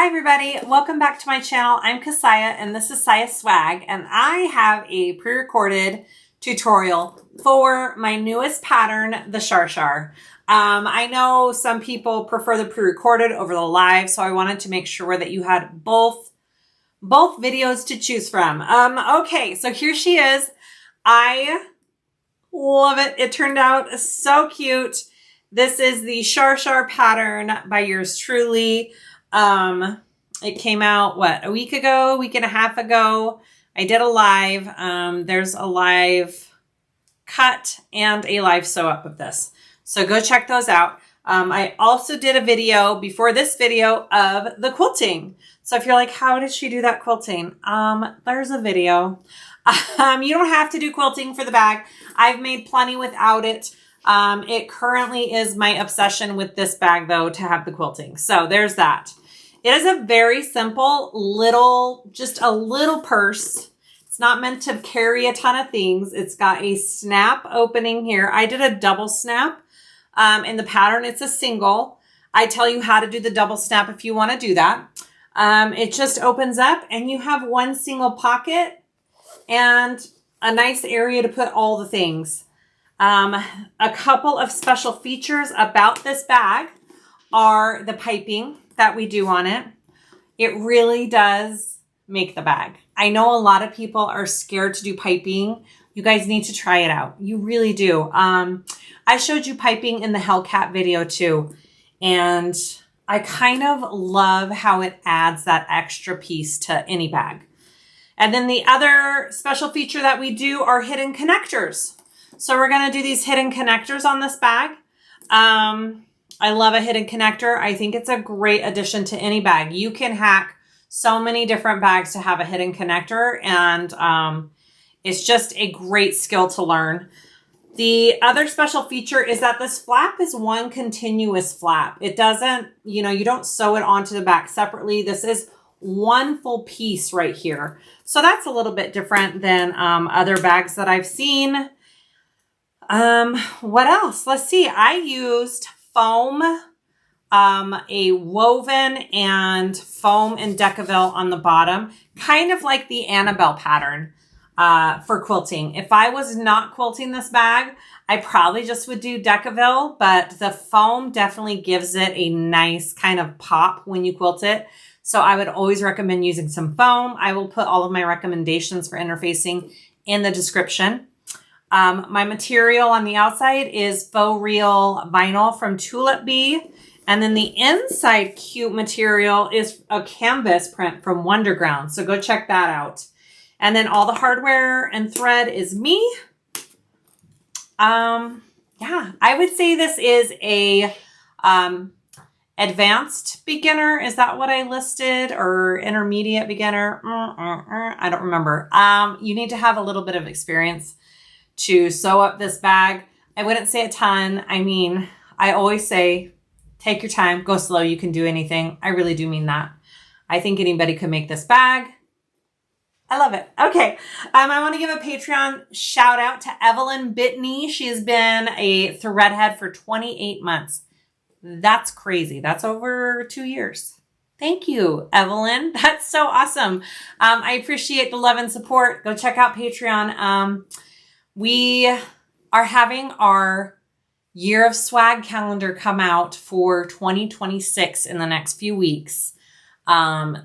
Hi everybody, welcome back to my channel. I'm Kassiah and this is SiahSwag, and I have a pre-recorded tutorial for my newest pattern, the Char Char. I know some people prefer the pre-recorded over the live, so I wanted to make sure that you had both videos to choose from. Okay, so here she is. I love it. It turned out so cute. This is the Char Char pattern by yours truly. It came out, what, a week ago, week and a half ago. I did a live. There's a live cut and a live sew up of this. So go check those out. I also did a video before this video of the quilting. So if you're like, how did she do that quilting? There's a video. You don't have to do quilting for the bag. I've made plenty without it. It currently is my obsession with this bag though, to have the quilting. So there's that. It is a very simple little, just a little purse. It's not meant to carry a ton of things. It's got a snap opening here. I did a double snap. In the pattern, it's a single. I tell you how to do the double snap if you want to do that. It just opens up and you have one single pocket and a nice area to put all the things. A couple of special features about this bag are the piping that we do on it. It really does make the bag. I know a lot of people are scared to do piping. You guys need to try it out. You really do. I showed you piping in the Hellcat video too. And I kind of love how it adds that extra piece to any bag. And then the other special feature that we do are hidden connectors. So we're going to do these hidden connectors on this bag. I love a hidden connector. I think it's a great addition to any bag. You can hack so many different bags to have a hidden connector, and it's just a great skill to learn. The other special feature is that this flap is one continuous flap. It doesn't, you don't sew it onto the back separately. This is one full piece right here. So that's a little bit different than other bags that I've seen. What else? Let's see. I used foam, a woven and foam and Decaville on the bottom, kind of like the Annabelle pattern, for quilting. If I was not quilting this bag, I probably just would do Decaville, but the foam definitely gives it a nice kind of pop when you quilt it. So I would always recommend using some foam. I will put all of my recommendations for interfacing in the description. My material on the outside is faux real vinyl from Tulip Bee. And then the inside cute material is a canvas print from Wonderground. So go check that out. And then all the hardware and thread is me. Yeah, I would say this is a advanced beginner. Is that what I listed? Or intermediate beginner? I don't remember. You need to have a little bit of experience to sew up this bag. I wouldn't say a ton. I mean, I always say, take your time, go slow, you can do anything. I really do mean that. I think anybody could make this bag. I love it. Okay. I want to give a Patreon shout out to Evelyn Bitney. She has been a threadhead for 28 months. That's crazy. That's over 2 years. Thank you, Evelyn. That's so awesome. I appreciate the love and support. Go check out Patreon. We are having our Year of Swag calendar come out for 2026 in the next few weeks.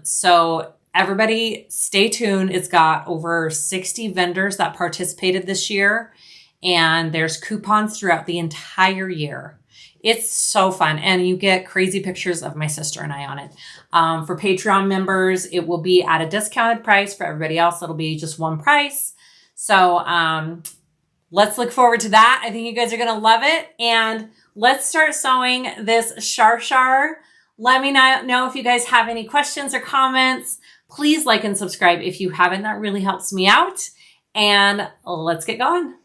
So everybody stay tuned. It's got over 60 vendors that participated this year, and there's coupons throughout the entire year. It's so fun, and you get crazy pictures of my sister and I on it. For Patreon members, it will be at a discounted price. For everybody else, it'll be just one price. So let's look forward to that. I think you guys are going to love it. And let's start sewing this Char Char. Let me know if you guys have any questions or comments. Please like and subscribe if you haven't. That really helps me out. And let's get going.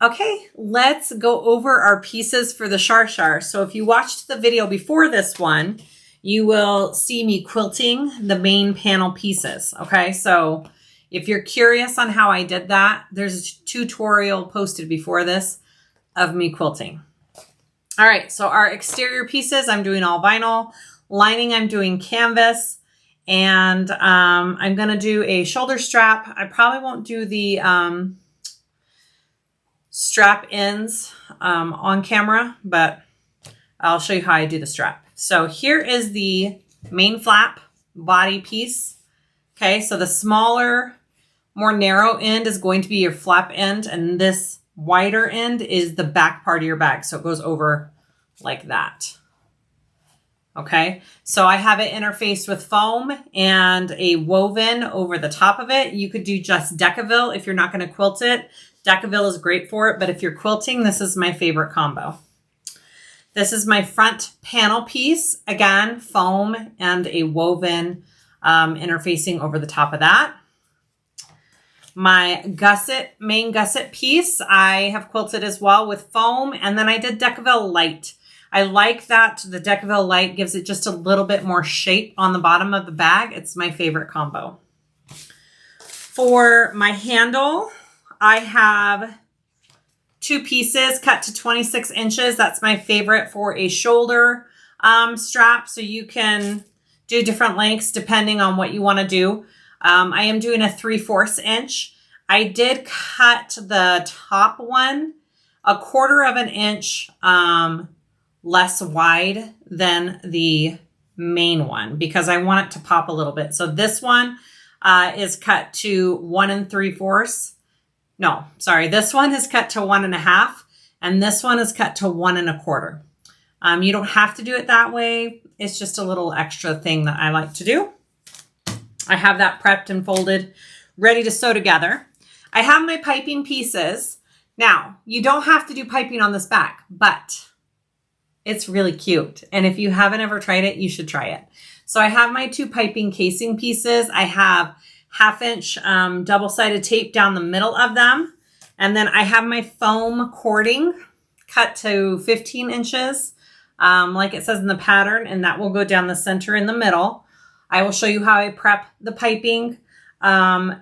Okay, let's go over our pieces for the Char Char. So if you watched the video before this one, you will see me quilting the main panel pieces. Okay, so if you're curious on how I did that, there's a tutorial posted before this of me quilting. All right, so our exterior pieces, I'm doing all vinyl. Lining, I'm doing canvas. And I'm going to do a shoulder strap. I probably won't do the strap ends on camera, but I'll show you how I do the strap. So here is the main flap body piece. Okay, so the smaller, more narrow end is going to be your flap end, and this wider end is the back part of your bag. So it goes over like that. Okay, so I have it interfaced with foam and a woven over the top of it. You could do just Decaville if you're not going to quilt it. Decaville is great for it, but if you're quilting, this is my favorite combo. This is my front panel piece. Again, foam and a woven interfacing over the top of that. My gusset, main gusset piece, I have quilted as well with foam, and then I did Decaville Light. I like that the Decaville Light gives it just a little bit more shape on the bottom of the bag. It's my favorite combo. For my handle, I have 2 pieces cut to 26 inches. That's my favorite for a shoulder strap. So you can do different lengths depending on what you want to do. I am doing a 3/4 inch. I did cut the top one 1/4 of an inch less wide than the main one because I want it to pop a little bit. So this one is cut to 1 3/4. No, sorry. This one is cut to 1 1/2, and this one is cut to 1 1/4. You don't have to do it that way. It's just a little extra thing that I like to do. I have that prepped and folded, ready to sew together. I have my piping pieces. Now, you don't have to do piping on this bag, but it's really cute. And if you haven't ever tried it, you should try it. So I have my 2 piping casing pieces. I have 1/2 inch double-sided tape down the middle of them. And then I have my foam cording cut to 15 inches, like it says in the pattern, and that will go down the center in the middle. I will show you how I prep the piping.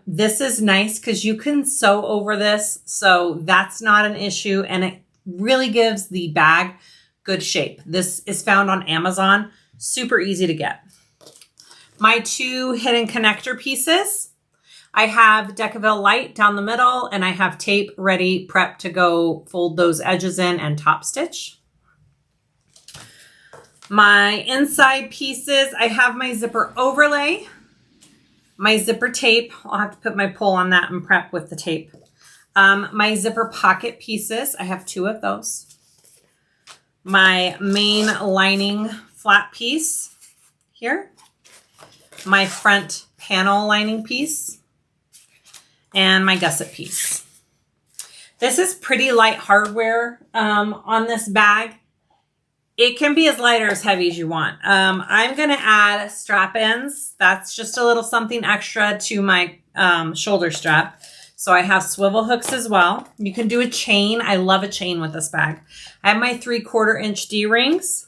This is nice because you can sew over this, so that's not an issue, and it really gives the bag good shape. This is found on Amazon. Super easy to get. My 2 hidden connector pieces. I have Decaville Light down the middle, and I have tape ready, prepped to go fold those edges in and top stitch. My inside pieces, I have my zipper overlay, my zipper tape. I'll have to put my pull on that and prep with the tape. My zipper pocket pieces, I have 2 of those. My main lining flat piece here, my front panel lining piece, and my gusset piece. This is pretty light hardware on this bag. It can be as light or as heavy as you want. I'm going to add strap ends. That's just a little something extra to my shoulder strap. So I have swivel hooks as well. You can do a chain. I love a chain with this bag. I have my 3/4 inch D-rings.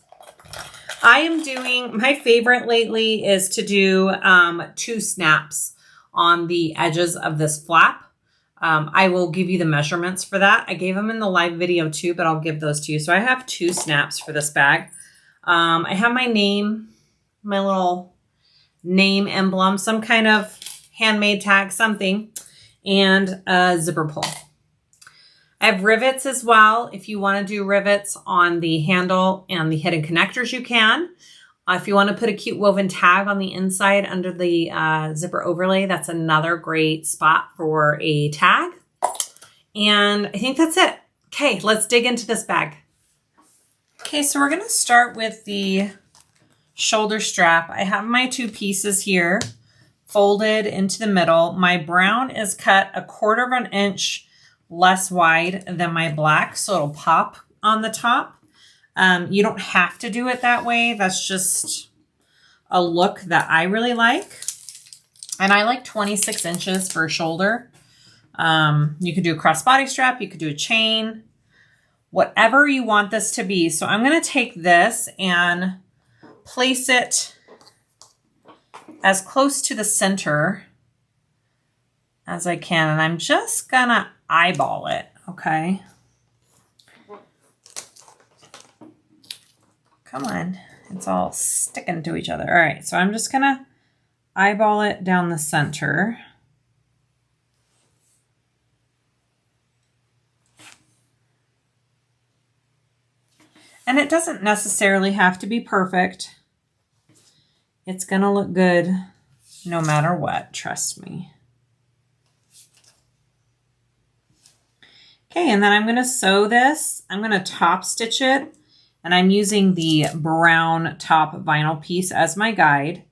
I am doing, my favorite lately is to do 2 snaps on the edges of this flap. I will give you the measurements for that. I gave them in the live video too, but I'll give those to you. So I have 2 snaps for this bag. I have my name, my little name emblem, some kind of handmade tag, something, and a zipper pull. I have rivets as well. If you want to do rivets on the handle and the hidden connectors, you can. If you want to put a cute woven tag on the inside under the zipper overlay, that's another great spot for a tag. And I think that's it. Okay, let's dig into this bag. Okay, so we're going to start with the shoulder strap. I have my 2 pieces here folded into the middle. My brown is cut 1/4 of an inch less wide than my black, so it'll pop on the top. You don't have to do it that way. That's just a look that I really like. And I like 26 inches for a shoulder. You could do a crossbody strap. You could do a chain, whatever you want this to be. So I'm going to take this and place it as close to the center as I can. And I'm just going to eyeball it. Okay. Come on. It's all sticking to each other. All right, so I'm just gonna eyeball it down the center. And it doesn't necessarily have to be perfect. It's gonna look good no matter what, trust me. Okay, and then I'm gonna sew this. I'm gonna top stitch it, and I'm using the brown top vinyl piece as my guide.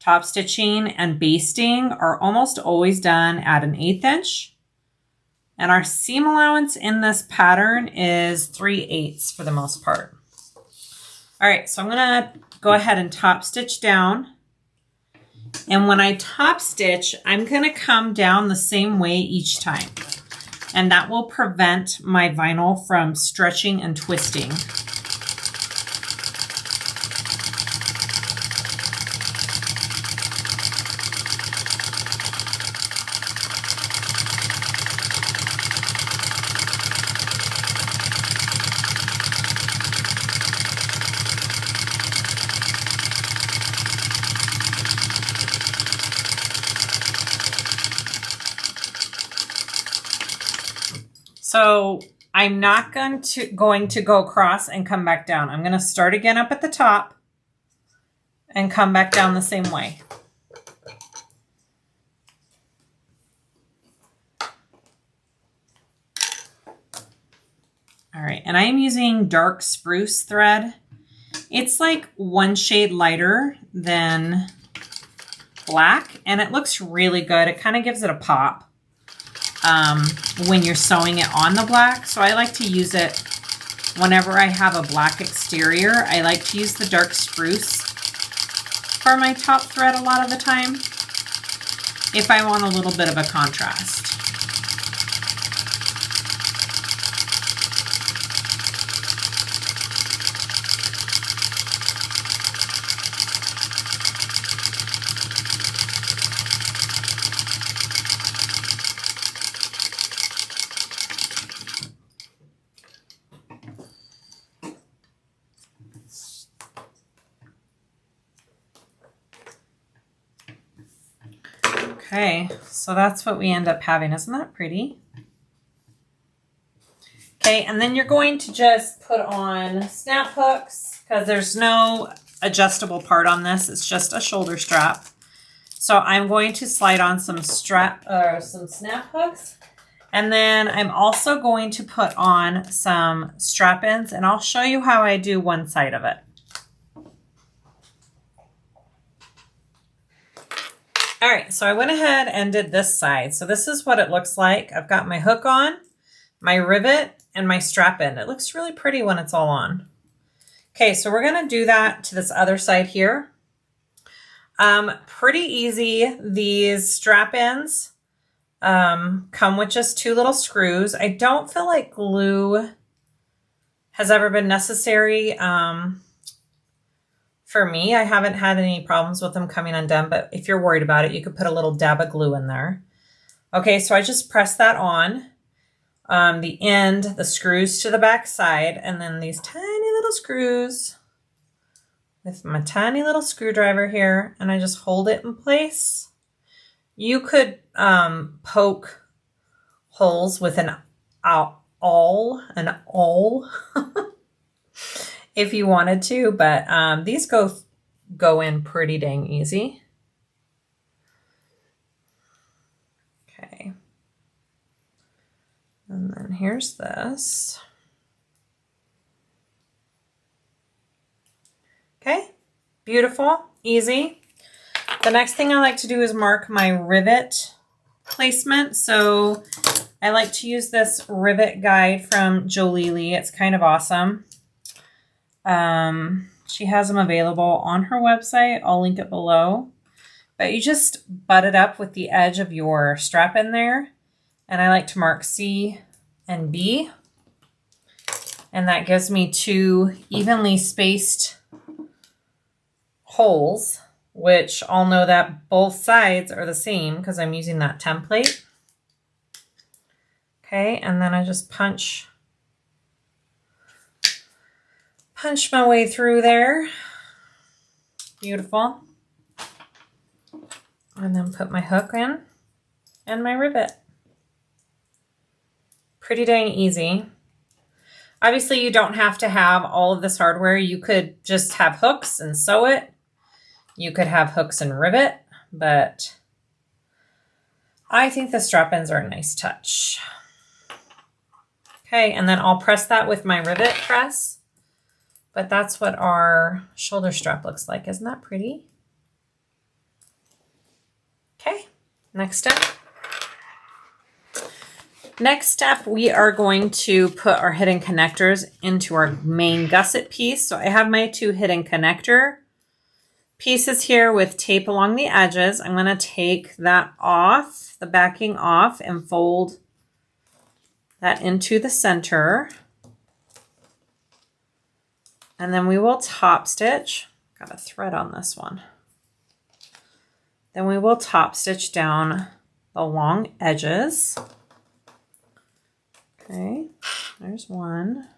Top stitching and basting are almost always done at an 1/8 inch. And our seam allowance in this pattern is 3/8 for the most part. All right, so I'm gonna go ahead and top stitch down. And when I top stitch, I'm gonna come down the same way each time. And that will prevent my vinyl from stretching and twisting. So I'm not going to go across and come back down. I'm going to start again up at the top and come back down the same way. All right, and I am using dark spruce thread. It's like one shade lighter than black, and it looks really good. It kind of gives it a pop when you're sewing it on the black. So I like to use it whenever I have a black exterior. I like to use the dark spruce for my top thread a lot of the time if I want a little bit of a contrast. Okay, so that's what we end up having. Isn't that pretty? Okay, and then you're going to just put on snap hooks because there's no adjustable part on this. It's just a shoulder strap. So I'm going to slide on some snap hooks. And then I'm also going to put on some strap-ins, and I'll show you how I do one side of it. All right, so I went ahead and did this side. So this is what it looks like. I've got my hook on, my rivet, and my strap in. It looks really pretty when it's all on. Okay, so we're gonna do that to this other side here. Pretty easy. These strap ins come with just 2 little screws. I don't feel like glue has ever been necessary. For me, I haven't had any problems with them coming undone, but if you're worried about it, you could put a little dab of glue in there. Okay, so I just press that on. The end, the screws to the back side, and then these tiny little screws with my tiny little screwdriver here, and I just hold it in place. You could poke holes with an awl if you wanted to, but these go in pretty dang easy. Okay. And then here's this. Okay, beautiful, easy. The next thing I like to do is mark my rivet placement. So I like to use this rivet guide from Jolie. It's kind of awesome. She has them available on her website. I'll link it below. But you just butt it up with the edge of your strap in there. And I like to mark C and B. And that gives me 2 evenly spaced holes, which I'll know that both sides are the same because I'm using that template. Okay, and then I just punch my way through there. Beautiful. And then put my hook in and my rivet. Pretty dang easy. Obviously, you don't have to have all of this hardware. You could just have hooks and sew it. You could have hooks and rivet, but I think the strap-ins are a nice touch. Okay, and then I'll press that with my rivet press. But that's what our shoulder strap looks like. Isn't that pretty? Okay, next step. Next step, we are going to put our hidden connectors into our main gusset piece. So I have my 2 hidden connector pieces here with tape along the edges. I'm going to take that off, the backing off, and fold that into the center. And then we will top stitch. Got a thread on this one. Then we will top stitch down the long edges. Okay, there's one.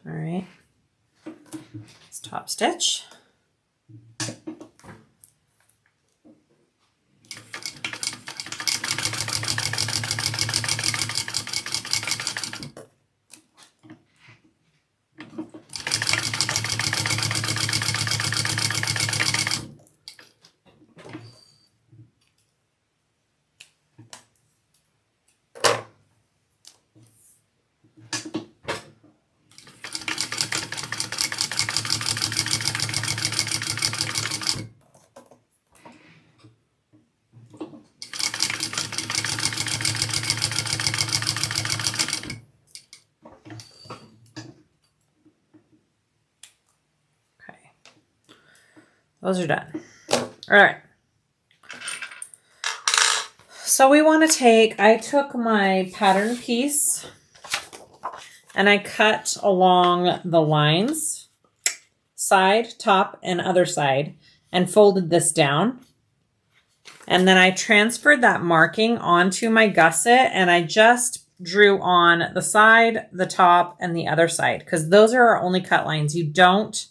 All right, let's top stitch. Those are done. All right. So we want to I took my pattern piece and I cut along the lines, side, top, and other side, and folded this down. And then I transferred that marking onto my gusset, and I just drew on the side, the top, and the other side, because those are our only cut lines. You don't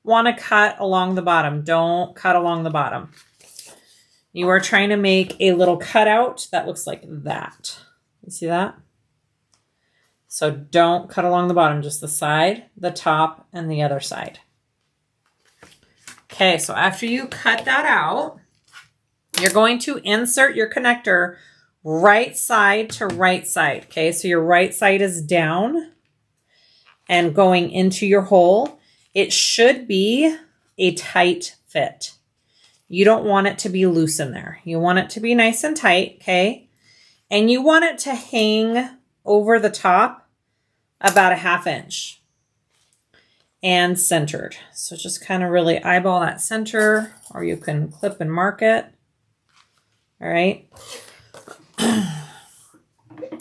want to cut along the bottom. Don't cut along the bottom. You are trying to make a little cutout that looks like that. You see that? So don't cut along the bottom, just the side, the top, and the other side. Okay, so after you cut that out, you're going to insert your connector right side to right side. Okay, so your right side is down and going into your hole. It should be a tight fit. You don't want it to be loose in there. You want it to be nice and tight, okay? And you want it to hang over the top about a 1/2 inch and centered. So just kind of really eyeball that center, or you can clip and mark it. All right.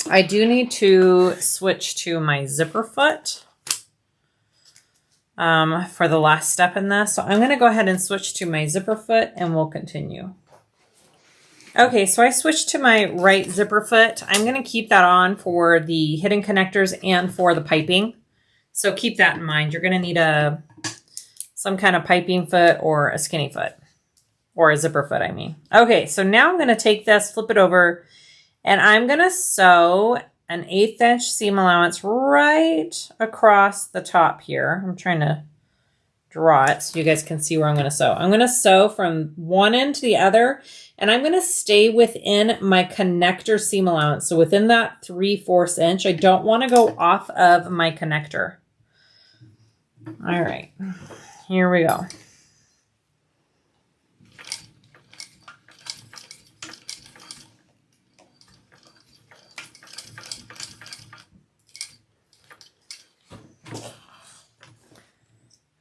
I do need to switch to my zipper foot for the last step in this. So I'm going to go ahead and switch to my zipper foot and we'll continue. Okay, so I switched to my right zipper foot. I'm going to keep that on for the hidden connectors and for the piping. So keep that in mind. You're going to need some kind of piping foot or a skinny foot, or a zipper foot, I mean. Okay, so now I'm going to take this, flip it over, and I'm going to sew an 1/8 inch seam allowance right across the top here. I'm trying to draw it so you guys can see where I'm going to sew. I'm going to sew from one end to the other, and I'm going to stay within my connector seam allowance. So within that 3/4 inch, I don't want to go off of my connector. All right, here we go.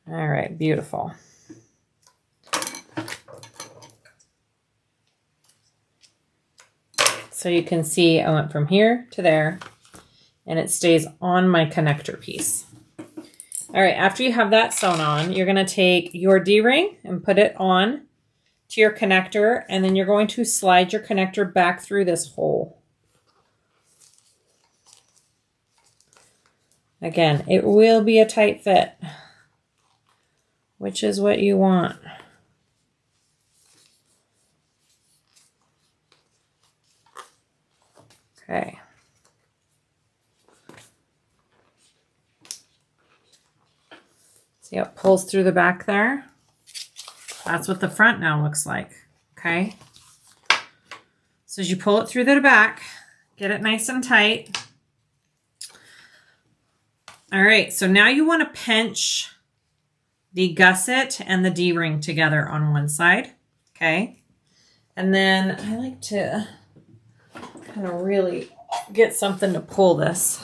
All right, beautiful. So you can see I went from here to there, and it stays on my connector piece. All right, after you have that sewn on, you're going to take your D-ring and put it on to your connector, and then you're going to slide your connector back through this hole. Again, it will be a tight fit, which is what you want. Okay. See how it pulls through the back there? That's what the front now looks like, okay? So as you pull it through the back, get it nice and tight. All right, so now you want to pinch the gusset and the D-ring together on one side, okay? And then I like to kind of really get something to pull this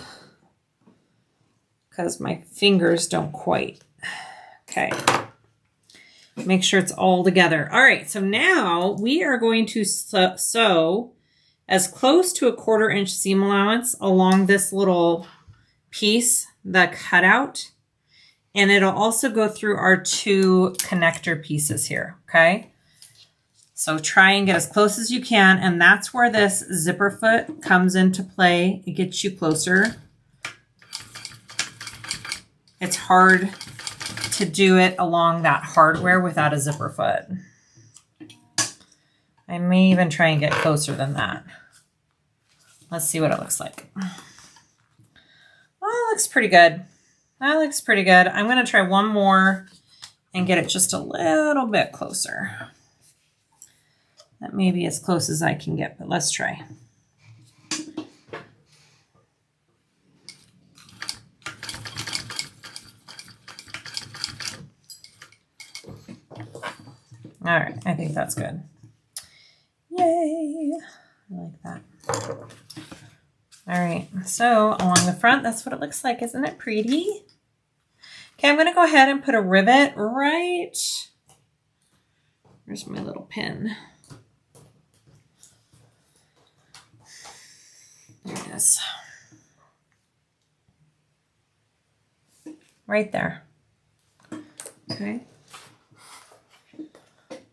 because my fingers don't quite. Okay. Make sure it's all together. All right, so now we are going to sew as close to a 1/4 inch seam allowance along this little piece, the cutout, and it'll also go through our 2 connector pieces here, okay? So try and get as close as you can, and that's where this zipper foot comes into play. It gets you closer. It's hard to do it along that hardware without a zipper foot. I may even try and get closer than that. Let's see what it looks like. Oh, it looks pretty good. That looks pretty good. I'm going to try one more and get it just a little bit closer. That may be as close as I can get, but let's try. All right, I think that's good. Yay! I like that. All right, so along the front, that's what it looks like. Isn't it pretty? Okay, I'm gonna go ahead and put a rivet right. Where's my little pin? There it is. Right there. Okay.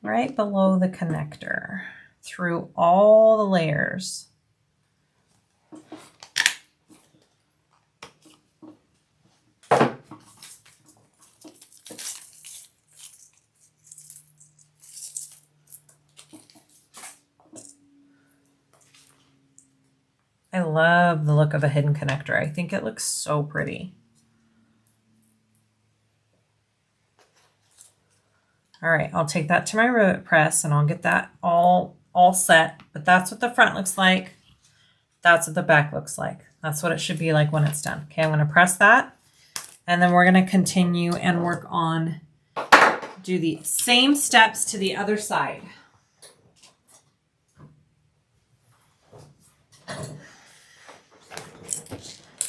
Right below the connector, through all the layers. I love the look of a hidden connector. I think it looks so pretty. All right, I'll take that to my rivet press and I'll get that all set. But that's what the front looks like. That's what the back looks like. That's what it should be like when it's done. Okay, I'm going to press that. And then we're going to continue and work on, do the same steps to the other side.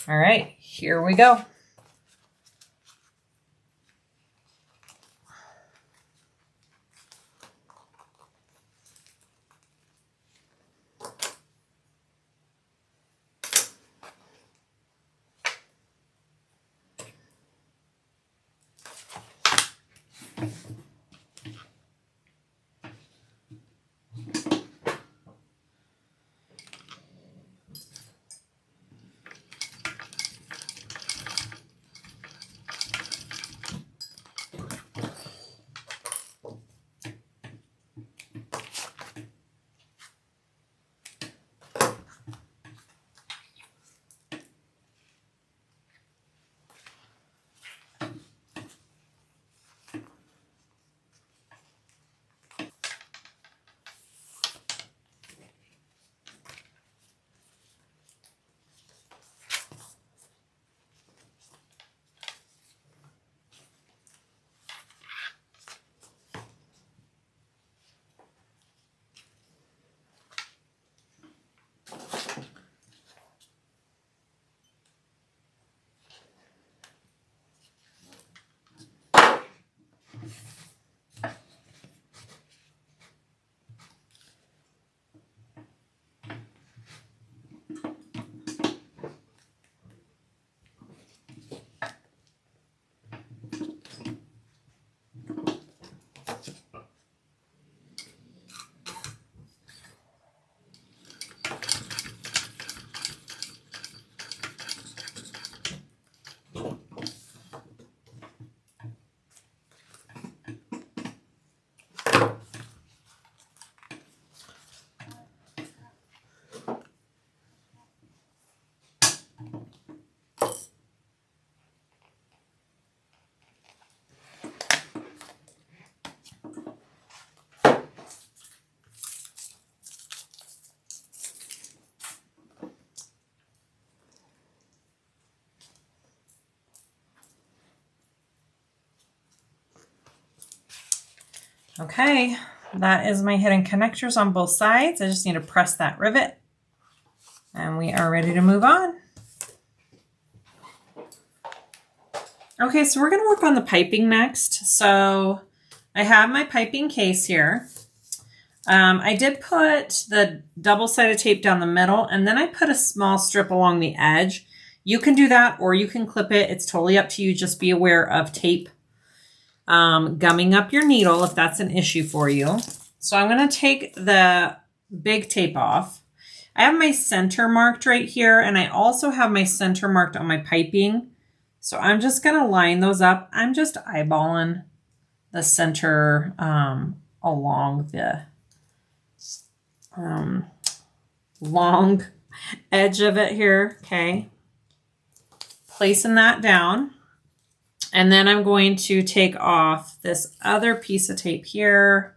All right, here we go. Okay, that is my hidden connectors on both sides. I just need to press that rivet and we are ready to move on. Okay, so we're going to work on the piping next. So I have my piping case here. I did put the double-sided tape down the middle, and then I put a small strip along the edge. You can do that or you can clip it. It's totally up to you. Just be aware of tape gumming up your needle if that's an issue for you. So I'm going to take the big tape off. I have my center marked right here, and I also have my center marked on my piping. So I'm just going to line those up. I'm just eyeballing the center along the long edge of it here. Okay. Placing that down. And then I'm going to take off this other piece of tape here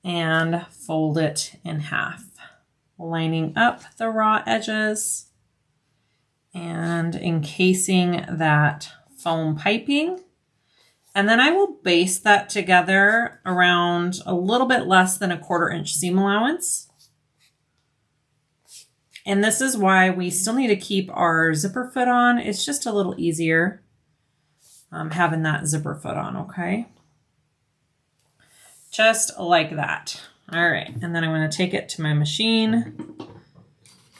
and fold it in half, lining up the raw edges and encasing that foam piping. And then I will baste that together around a little bit less than a 1/4 inch seam allowance. And this is why we still need to keep our zipper foot on. It's just a little easier having that zipper foot on, okay? Just like that. All right, and then I'm going to take it to my machine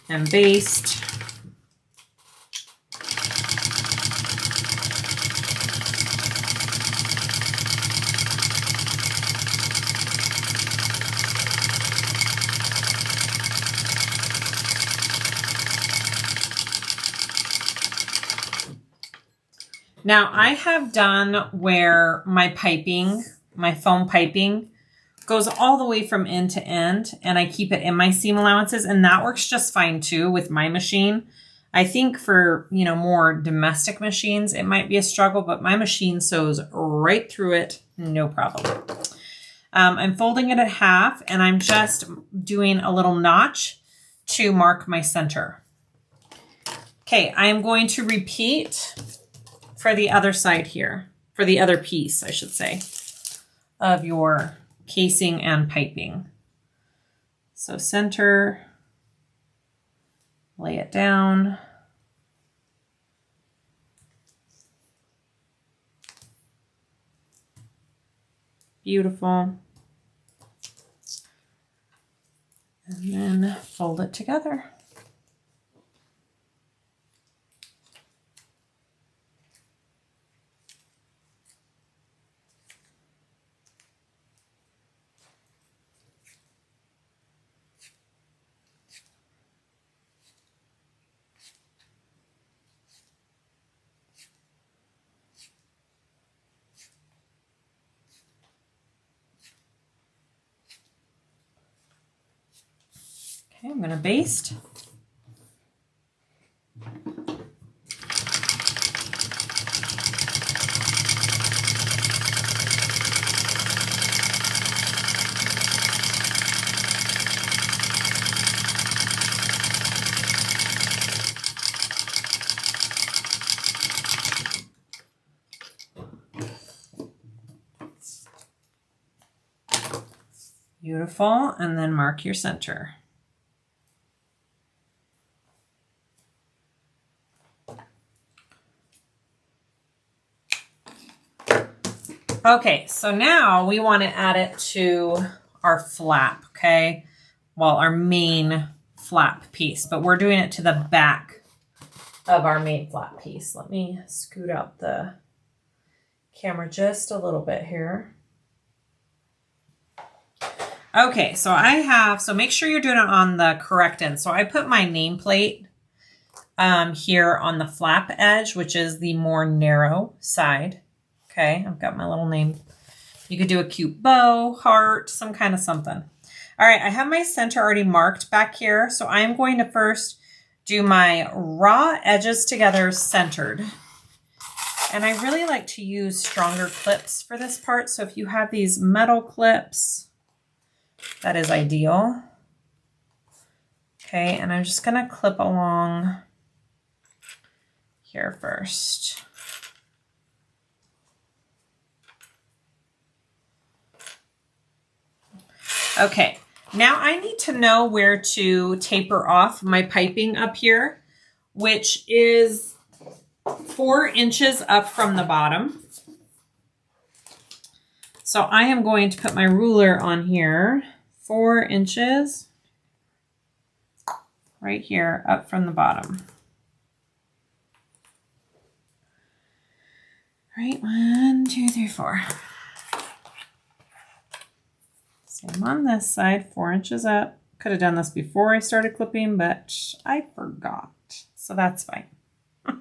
and baste. Now I have done where my piping, my foam piping, goes all the way from end to end, and I keep it in my seam allowances, and that works just fine too with my machine. I think for, you know, more domestic machines, it might be a struggle, but my machine sews right through it, no problem. I'm folding it at half, and I'm just doing a little notch to mark my center. Okay, I am going to repeat for the other side here, for the other piece, I should say, of your casing and piping. So center, lay it down. Beautiful. And then fold it together. Okay, I'm going to baste. Beautiful, and then mark your center. Okay, so now we want to add it to our flap, okay? Well, our main flap piece, but we're doing it to the back of our main flap piece. Let me scoot out the camera just a little bit here. Okay, so so make sure you're doing it on the correct end. So I put my nameplate here on the flap edge, which is the more narrow side. Okay, I've got my little name. You could do a cute bow, heart, some kind of something. All right, I have my center already marked back here. So I'm going to first do my raw edges together centered. And I really like to use stronger clips for this part. So if you have these metal clips, that is ideal. Okay, and I'm just gonna clip along here first. Okay, now I need to know where to taper off my piping up here, which is 4 inches up from the bottom. So I am going to put my ruler on here, 4 inches right here up from the bottom. Right, 1, 2, 3, 4. Same on this side, 4 inches up. Could have done this before I started clipping, but I forgot. So that's fine. All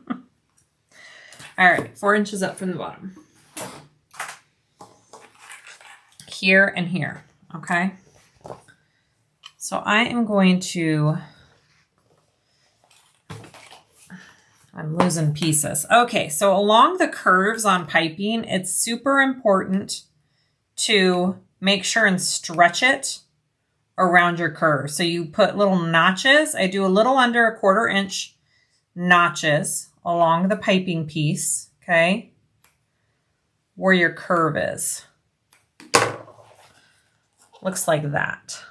right, 4 inches up from the bottom. Here and here, okay? So I am going to, I'm losing pieces. Okay, so along the curves on piping, it's super important to make sure and stretch it around your curve. So you put little notches. I do a little under 1/4 inch notches along the piping piece, okay, where your curve is. Looks like that.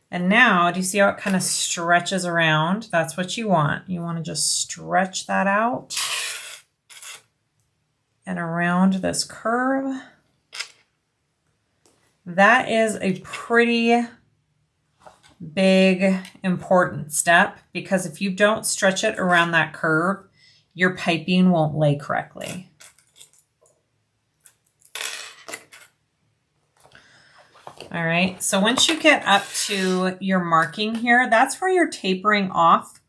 And now, do you see how it kind of stretches around? That's what you want. You want to just stretch that out and around this curve. That is a pretty big, important step, because if you don't stretch it around that curve, your piping won't lay correctly. All right, so once you get up to your marking here, that's where you're tapering off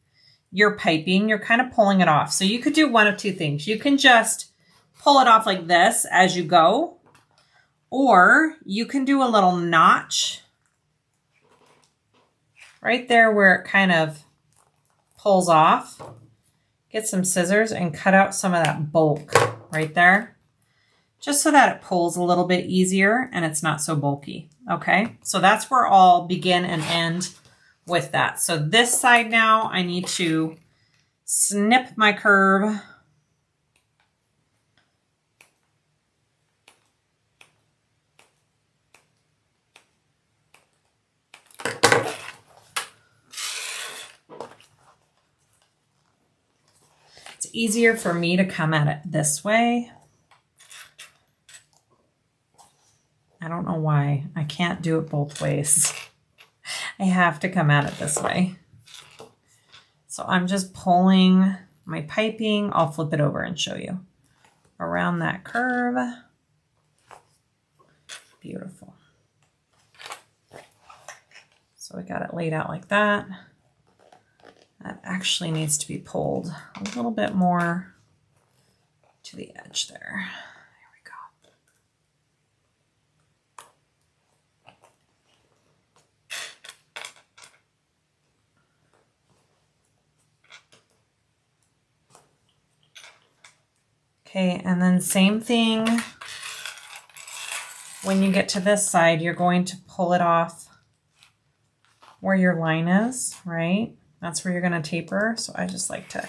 your piping. You're kind of pulling it off. So you could do one of two things. You can just pull it off like this as you go, or you can do a little notch right there where it kind of pulls off. Get some scissors and cut out some of that bulk right there, just so that it pulls a little bit easier and it's not so bulky. Okay, so that's where I'll begin and end with that. So this side now, I need to snip my curve. It's easier for me to come at it this way. I don't know why. I can't do it both ways. I have to come at it this way. So I'm just pulling my piping. I'll flip it over and show you. Around that curve. Beautiful. So we got it laid out like that. That actually needs to be pulled a little bit more to the edge there. Okay, and then same thing when you get to this side, you're going to pull it off where your line is, right? That's where you're going to taper. So I just like to,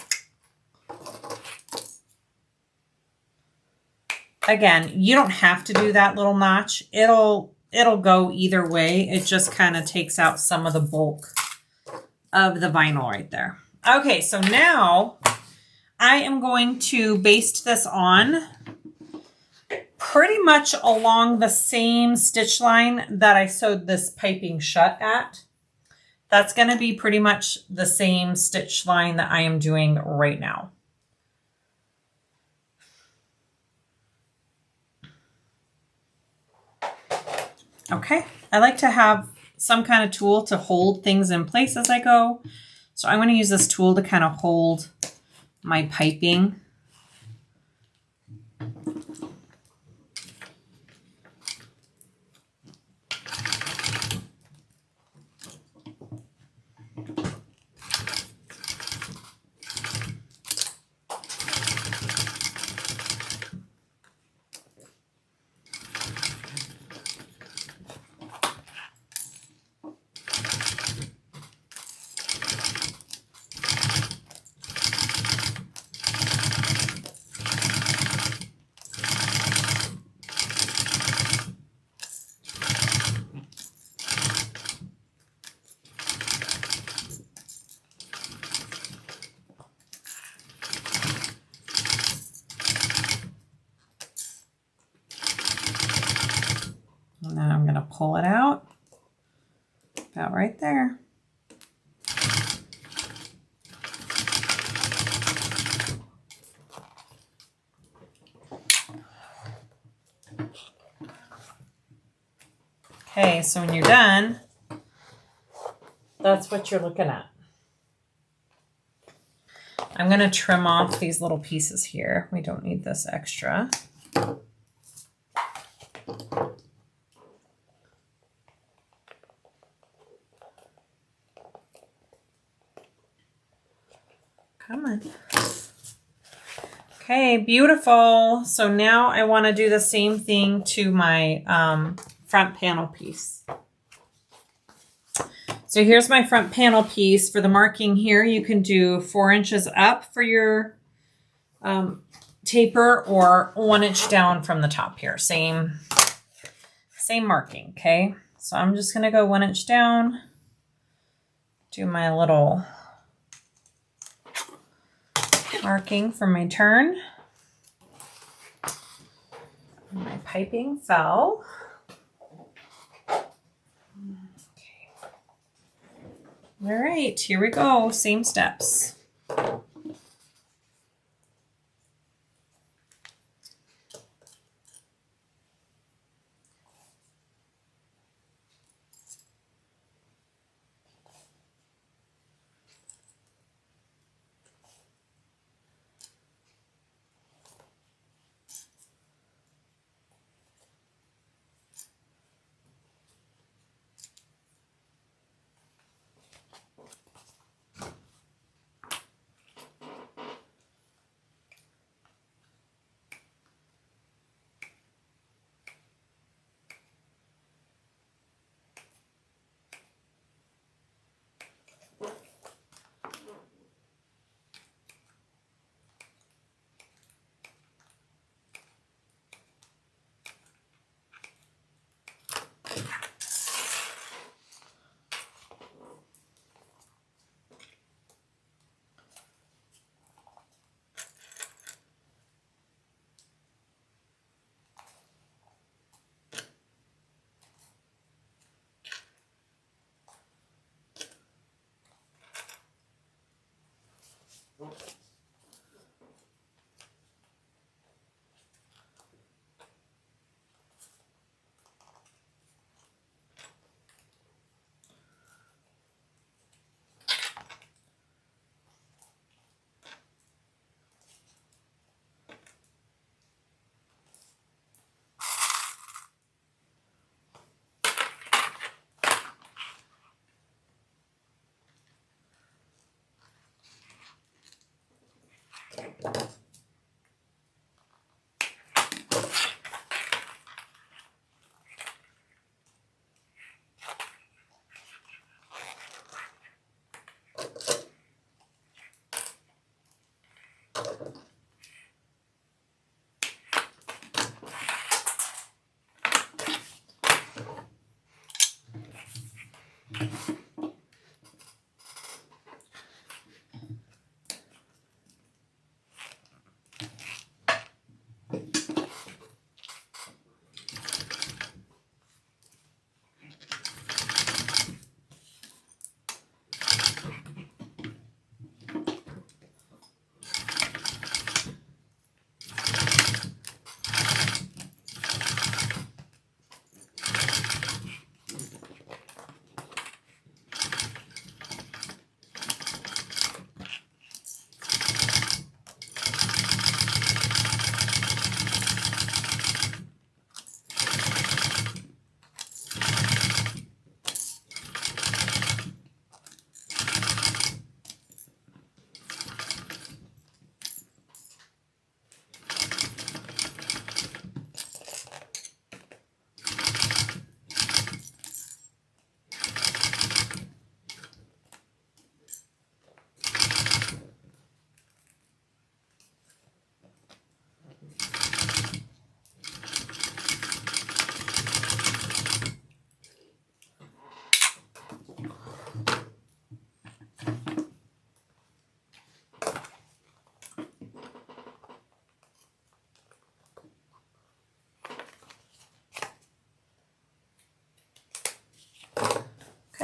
again, you don't have to do that little notch. It'll go either way. It just kind of takes out some of the bulk of the vinyl right there. Okay, so now I am going to baste this on pretty much along the same stitch line that I sewed this piping shut at. That's going to be pretty much the same stitch line that I am doing right now. Okay, I like to have some kind of tool to hold things in place as I go. So I'm going to use this tool to kind of hold my piping. going to pull it out about right there. Okay, so when you're done, that's what you're looking at. I'm going to trim off these little pieces here. We don't need this extra. Come on. Okay, beautiful. So now I want to do the same thing to my front panel piece. So here's my front panel piece. For the marking here, you can do 4 inches up for your taper or 1 inch down from the top here. Same marking, okay? So I'm just gonna go 1 inch down, do my little marking for my turn. My piping fell. Okay. All right, here we go, same steps.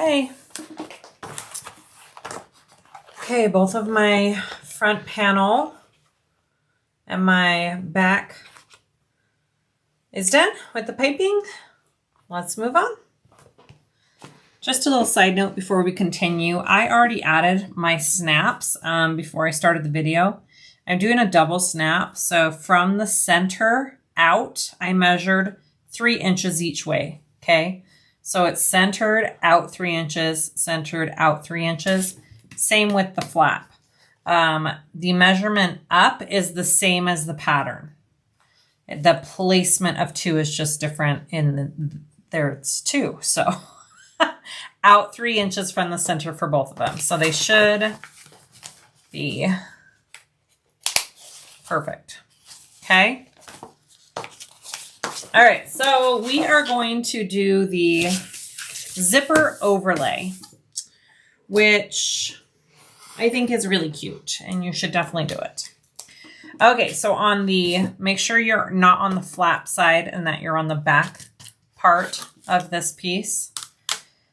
Okay. Okay, both of my front panel and my back is done with the piping. Let's move on. Just a little side note before we continue. I already added my snaps before I started the video. I'm doing a double snap. So from the center out, I measured 3 inches each way. Okay. So it's centered out 3 inches, centered out 3 inches. Same with the flap. The measurement up is the same as the pattern. The placement of 2 is just different there it's 2. So out 3 inches from the center for both of them. So they should be perfect. Okay. All right. So we are going to do the zipper overlay, which I think is really cute and you should definitely do it. Okay. So make sure you're not on the flap side and that you're on the back part of this piece.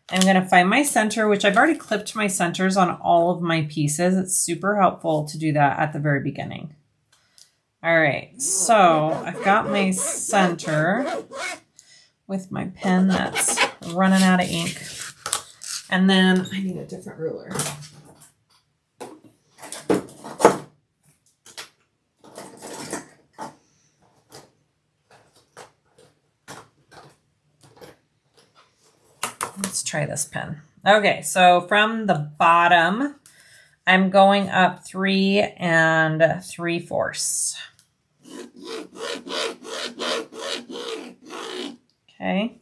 I'm going to find my center, which I've already clipped my centers on all of my pieces. It's super helpful to do that at the very beginning. All right, so I've got my center with my pen that's running out of ink. And then I need a different ruler. Let's try this pen. Okay, so from the bottom, I'm going up 3 3/4. Okay.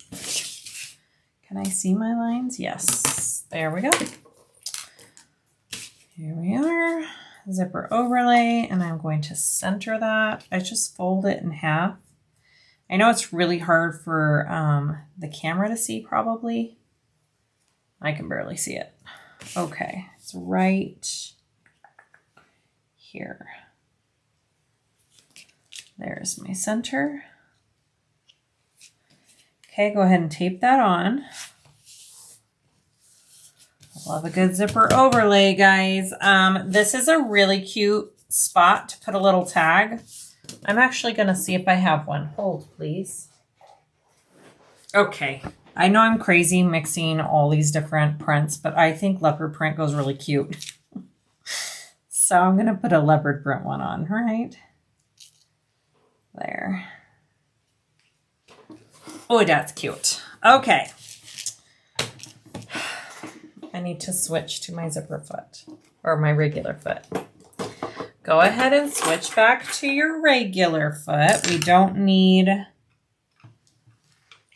Can I see my lines? Yes. There we go. Here we are. Zipper overlay, and I'm going to center that. I just fold it in half. I know it's really hard for the camera to see probably. I can barely see it. Okay, it's right here. There's my center. Okay, go ahead and tape that on. Love a good zipper overlay, guys. This is a really cute spot to put a little tag. I'm actually going to see if I have one. Hold, please. Okay. I know I'm crazy mixing all these different prints, but I think leopard print goes really cute. So I'm going to put a leopard print one on, right? There. Oh, that's cute. Okay. I need to switch to my zipper foot or my regular foot. Go ahead and switch back to your regular foot. We don't need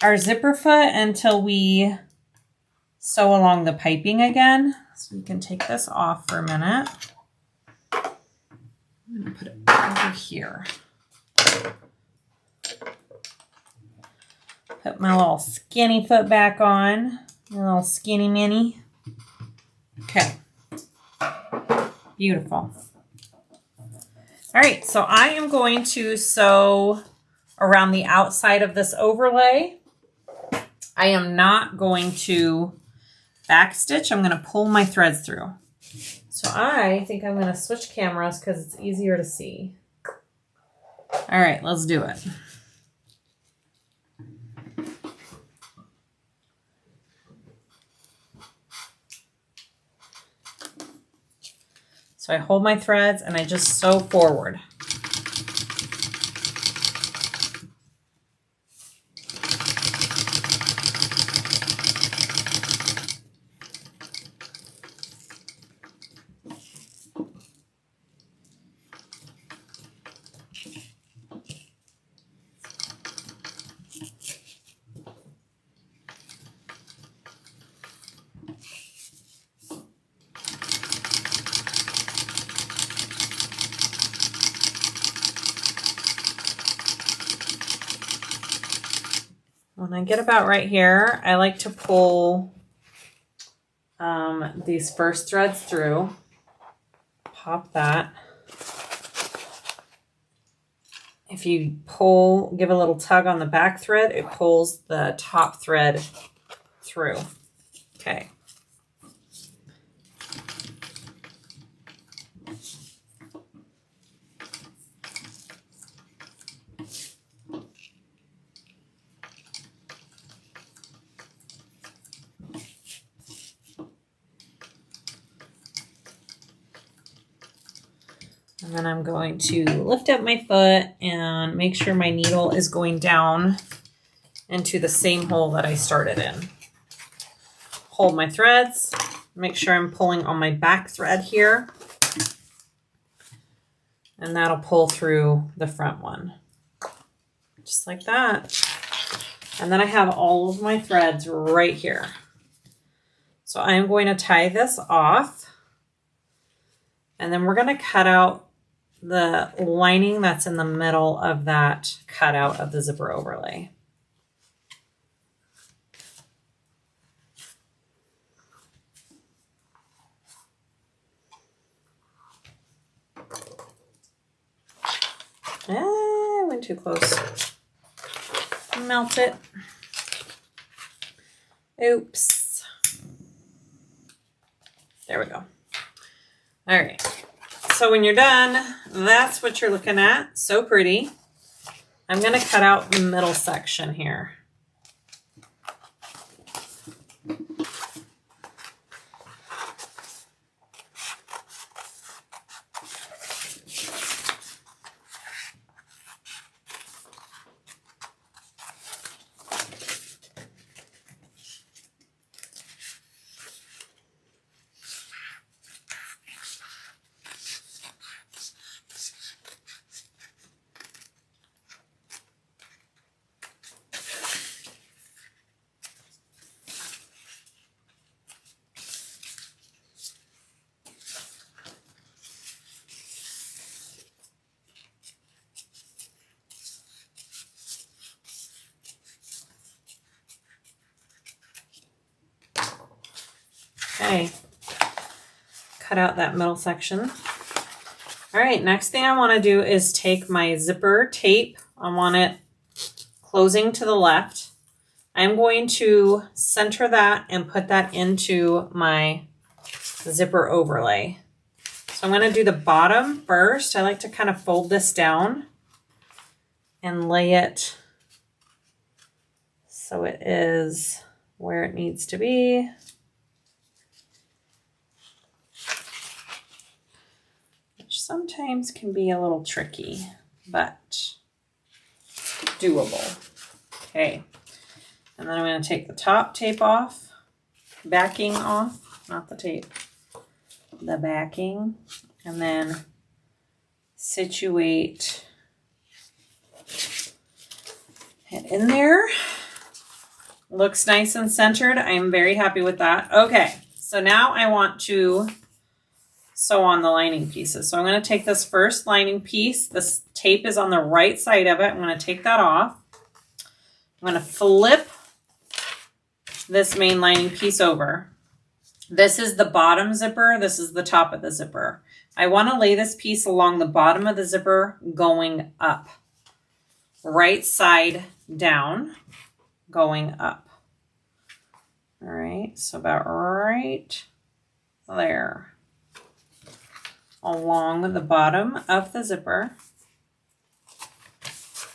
our zipper foot until we sew along the piping again. So we can take this off for a minute. I'm going to put it over here. Put my little skinny foot back on. My little skinny mini. Okay. Beautiful. All right, so I am going to sew around the outside of this overlay. I am not going to back stitch. I'm going to pull my threads through. So I think I'm going to switch cameras because it's easier to see. All right, let's do it. So I hold my threads and I just sew forward. When I get about right here, I like to pull these first threads through. Pop that. If you pull, give a little tug on the back thread, it pulls the top thread through. Okay. And then I'm going to lift up my foot and make sure my needle is going down into the same hole that I started in. Hold my threads, make sure I'm pulling on my back thread here. And that'll pull through the front one. Just like that. And then I have all of my threads right here. So I'm going to tie this off. And then we're going to cut out the lining that's in the middle of that cutout of the zipper overlay. I went too close. Melt it. Oops. There we go. All right. So when you're done, that's what you're looking at. So pretty. I'm going to cut out the middle section here. Okay, cut out that middle section. All right, next thing I want to do is take my zipper tape. I want it closing to the left. I'm going to center that and put that into my zipper overlay. So I'm going to do the bottom first. I like to kind of fold this down and lay it so it is where it needs to be. Sometimes can be a little tricky, but doable. Okay, and then I'm going to take the top tape off, backing off, not the tape, the backing, and then situate it in there. Looks nice and centered. I'm very happy with that. Okay, so now I want to sew on the lining pieces. So I'm going to take this first lining piece. This tape is on the right side of it. I'm going to take that off. I'm going to flip this main lining piece over. This is the bottom zipper. This is the top of the zipper. I want to lay this piece along the bottom of the zipper going up. Right side down, going up. All right, so about right there. Along the bottom of the zipper.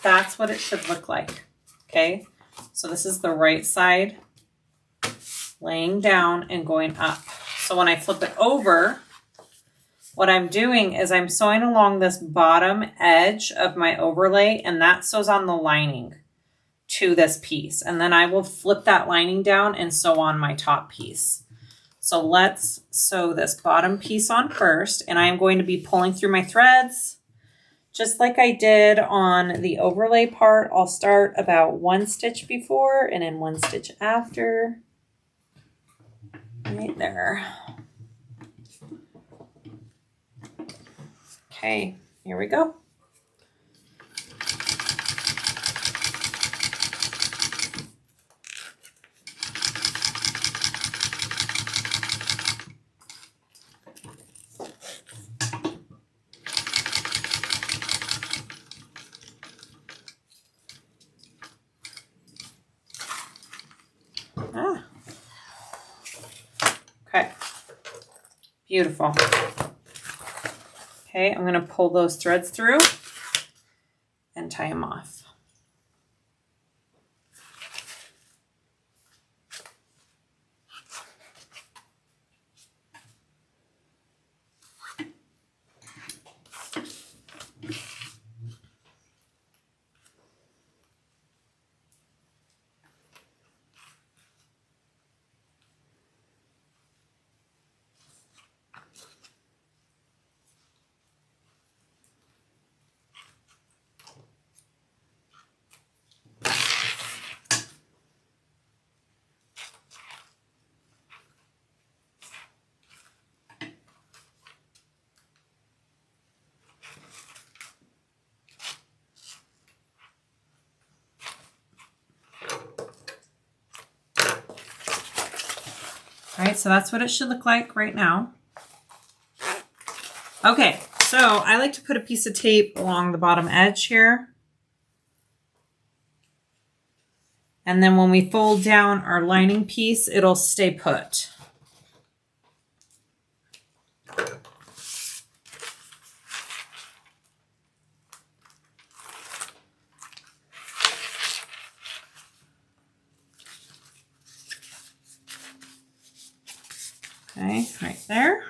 That's what it should look like. Okay, so this is the right side laying down and going up. So when I flip it over, what I'm doing is I'm sewing along this bottom edge of my overlay, and that sews on the lining to this piece. And then I will flip that lining down and sew on my top piece. So let's sew this bottom piece on first, and I'm going to be pulling through my threads just like I did on the overlay part. I'll start about 1 stitch before and then 1 stitch after. Right there. Okay, here we go. Okay, beautiful. Okay, I'm going to pull those threads through and tie them off. All right, so that's what it should look like right now. Okay, so I like to put a piece of tape along the bottom edge here. And then when we fold down our lining piece, it'll stay put. Okay, right there.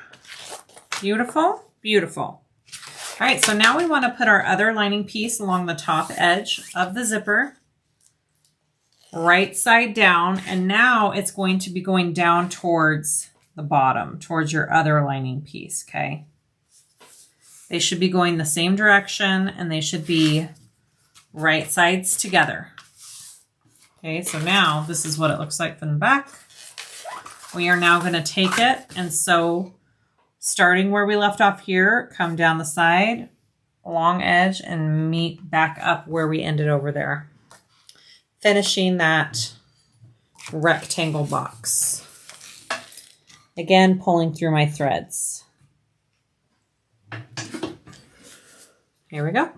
Beautiful, beautiful. All right, so now we want to put our other lining piece along the top edge of the zipper, right side down, and now it's going to be going down towards the bottom, towards your other lining piece, okay? They should be going the same direction, and they should be right sides together. Okay, so now this is what it looks like from the back. We are now going to take it and sew, starting where we left off here, come down the side, along edge, and meet back up where we ended over there. Finishing that rectangle box. Again, pulling through my threads. Here we go.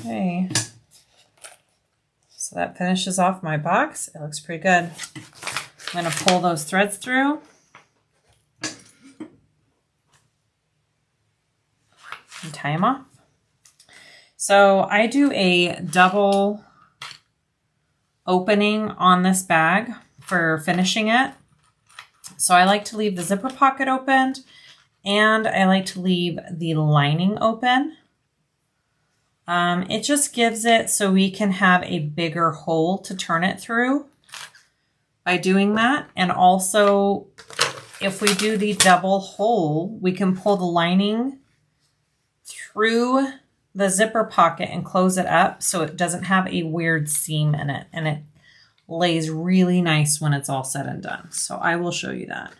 Okay, so that finishes off my box. It looks pretty good. I'm going to pull those threads through. And tie them off. So I do a double opening on this bag for finishing it. So I like to leave the zipper pocket opened, and I like to leave the lining open. It just gives it so we can have a bigger hole to turn it through by doing that. And also, if we do the double hole, we can pull the lining through the zipper pocket and close it up so it doesn't have a weird seam in it. And it lays really nice when it's all said and done. So I will show you that.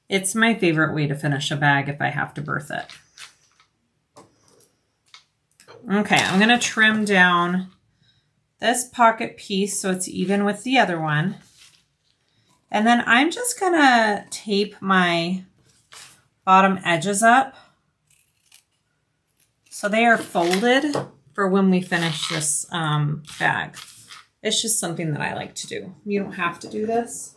It's my favorite way to finish a bag if I have to birth it. Okay, I'm going to trim down this pocket piece so it's even with the other one. And then I'm just going to tape my bottom edges up so they are folded for when we finish this bag. It's just something that I like to do. You don't have to do this,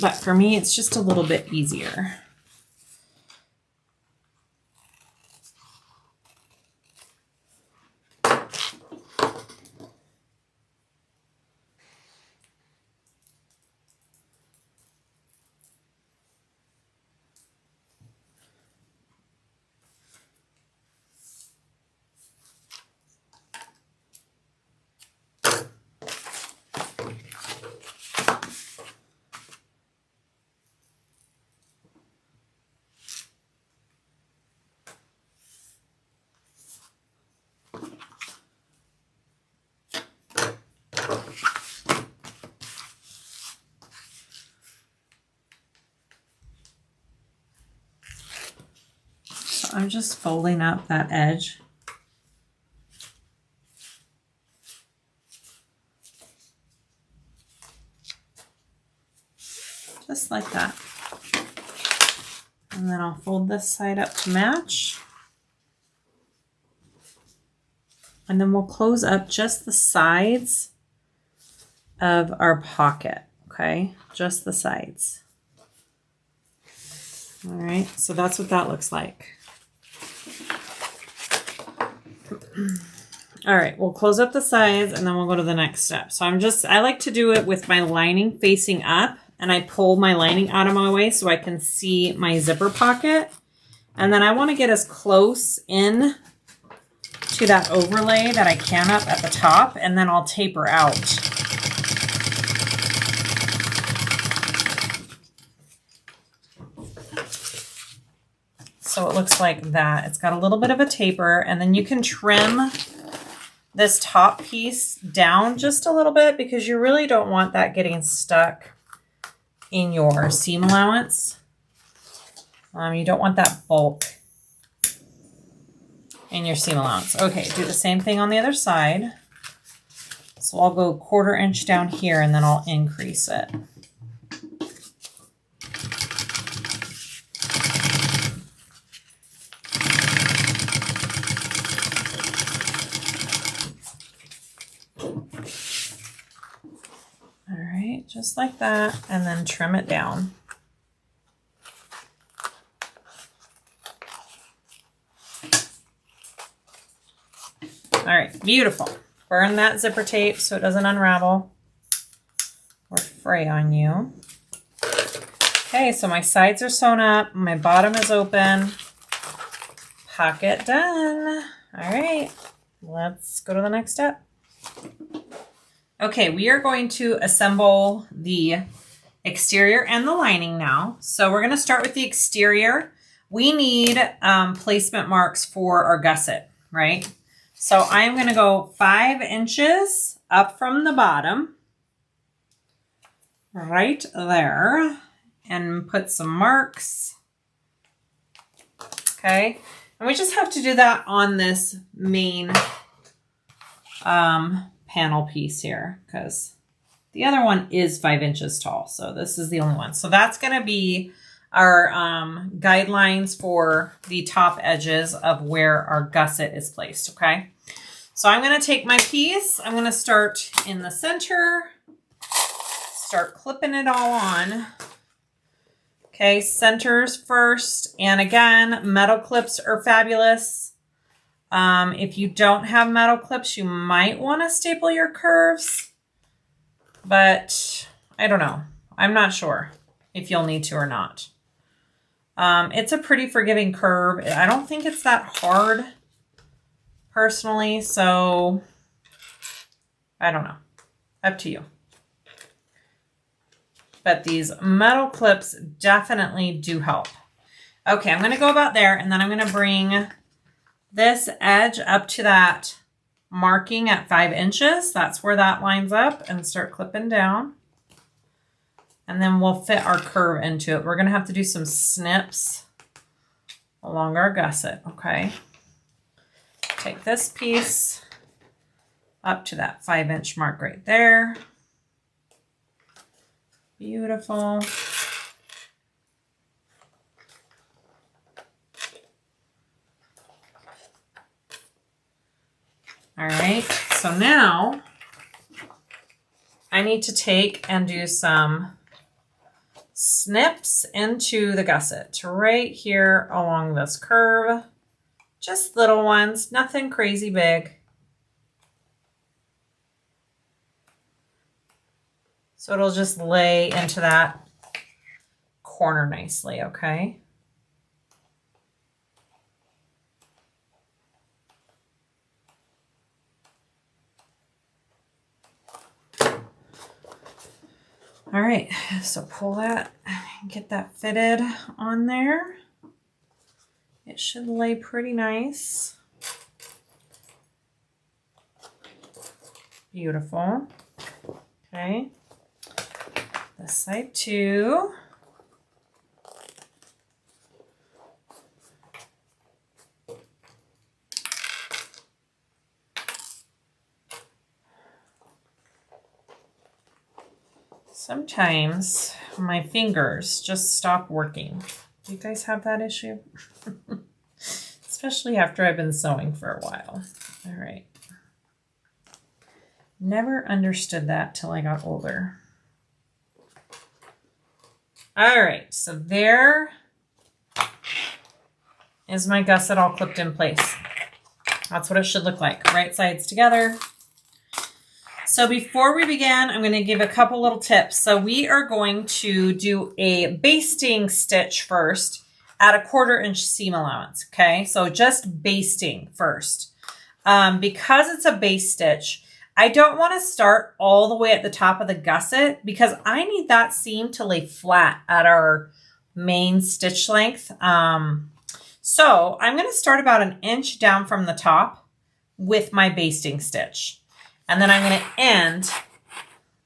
but for me, it's just a little bit easier. I'm just folding up that edge. Just like that. And then I'll fold this side up to match. And then we'll close up just the sides of our pocket, okay? Just the sides. All right, so that's what that looks like. All right, we'll close up the sides and then we'll go to the next step. So I like to do it with my lining facing up, and I pull my lining out of my way so I can see my zipper pocket. And then I want to get as close in to that overlay that I can up at the top, and then I'll taper out. So it looks like that. It's got a little bit of a taper, and then you can trim this top piece down just a little bit because you really don't want that getting stuck in your seam allowance. You don't want that bulk in your seam allowance. Okay, do the same thing on the other side. So I'll go 1/4 inch down here and then I'll increase it. All right, just like that, and then trim it down. All right, beautiful. Burn that zipper tape so it doesn't unravel or fray on you. Okay, so my sides are sewn up, my bottom is open. Pocket done. All right, let's go to the next step. Okay, we are going to assemble the exterior and the lining now. So we're going to start with the exterior. We need placement marks for our gusset, right? So I'm going to go 5 inches up from the bottom, right there, and put some marks. Okay, and we just have to do that on this main panel piece here because the other one is 5 inches tall. So this is the only one. So that's going to be our guidelines for the top edges of where our gusset is placed. Okay. So I'm going to take my piece. I'm going to start in the center, start clipping it all on. Okay. Centers first. And again, metal clips are fabulous. If you don't have metal clips, you might want to staple your curves, but I don't know. I'm not sure if you'll need to or not. It's a pretty forgiving curve. I don't think it's that hard personally, so I don't know. Up to you. But these metal clips definitely do help. Okay, I'm going to go about there, and then I'm going to bring this edge up to that marking at 5 inches. That's where that lines up, and start clipping down. And then we'll fit our curve into it. We're going to have to do some snips along our gusset, okay? Take this piece up to that 5 inch mark right there. Beautiful. All right, so now I need to take and do some snips into the gusset right here along this curve. Just little ones, nothing crazy big. So it'll just lay into that corner nicely, okay? All right, so pull that and get that fitted on there. It should lay pretty nice. Beautiful. Okay. This side too. Sometimes my fingers just stop working. Do you guys have that issue? Especially after I've been sewing for a while. All right. Never understood that till I got older. All right, so there is my gusset all clipped in place. That's what it should look like. Right sides together. So before we begin, I'm going to give a couple little tips. So we are going to do a basting stitch first at a 1/4 inch seam allowance. Okay, so just basting first. Because it's a base stitch, I don't want to start all the way at the top of the gusset because I need that seam to lay flat at our main stitch length. So I'm going to start about 1 inch down from the top with my basting stitch. And then I'm going to end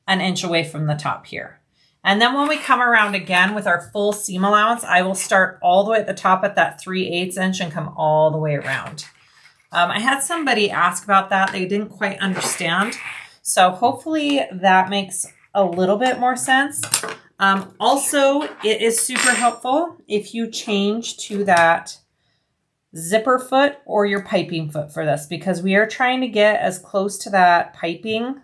1 inch away from the top here. And then when we come around again with our full seam allowance, I will start all the way at the top at that 3/8 inch and come all the way around. I had somebody ask about that. They didn't quite understand. So hopefully that makes a little bit more sense. Also, it is super helpful if you change to that zipper foot or your piping foot for this, because we are trying to get as close to that piping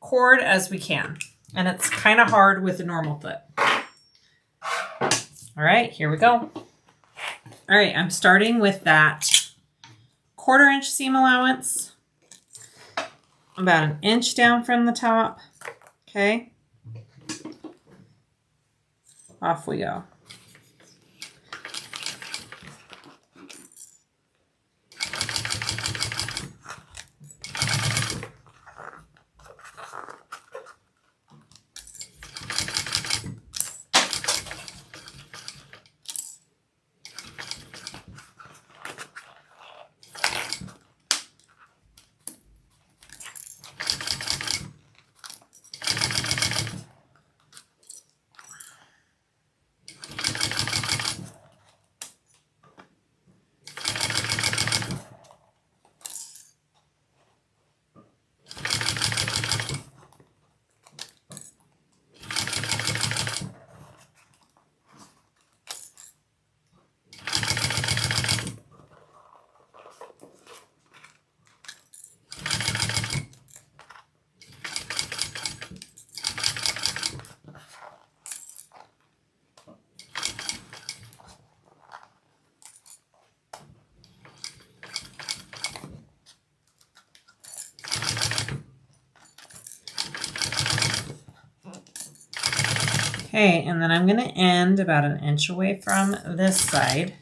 cord as we can. And it's kind of hard with a normal foot. All right, here we go. All right, I'm starting with that 1/4 inch seam allowance, about 1 inch down from the top. Okay. Off we go. Okay, and then I'm going to end about 1 inch away from this side.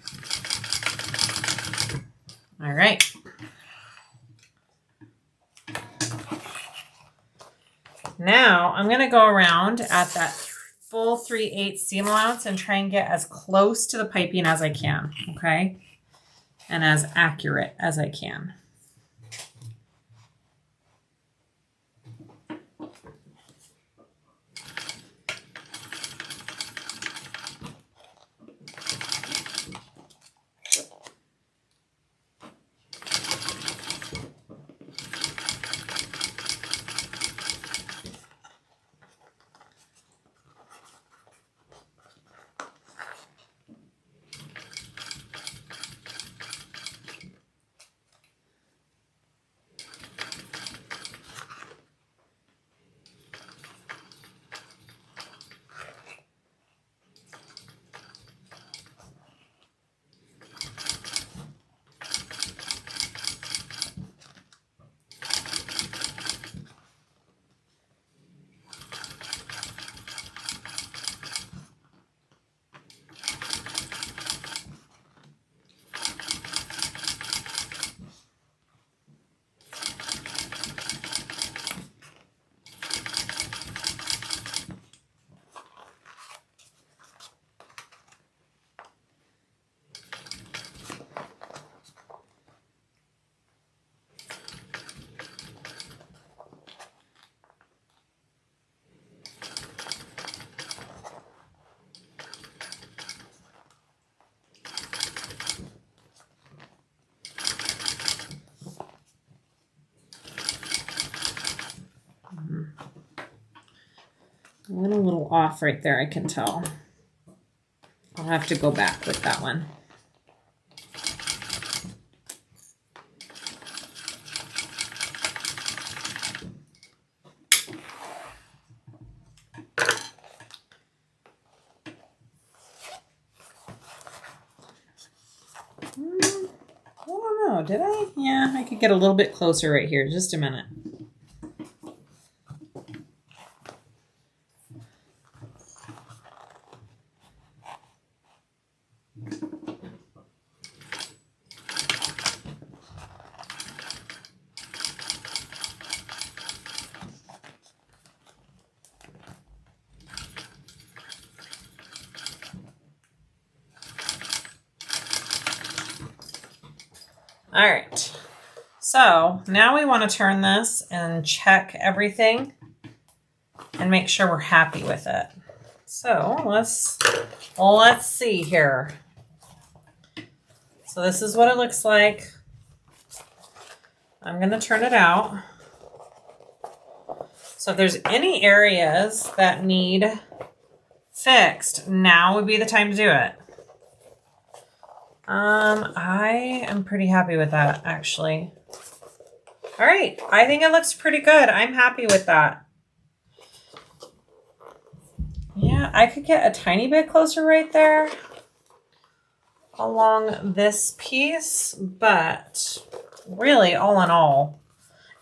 All right. Now I'm going to go around at that full 3/8 seam allowance and try and get as close to the piping as I can, okay? And as accurate as I can. I went a little off right there, I can tell. I'll have to go back with that one. did I? Yeah, I could get a little bit closer right here. Just a minute. All right, so now we want to turn this and check everything and make sure we're happy with it. So let's see here. So this is what it looks like. I'm going to turn it out. So if there's any areas that need fixed, now would be the time to do it. I am pretty happy with that, actually. All right, I think it looks pretty good. I'm happy with that. Yeah, I could get a tiny bit closer right there along this piece, but really, all in all,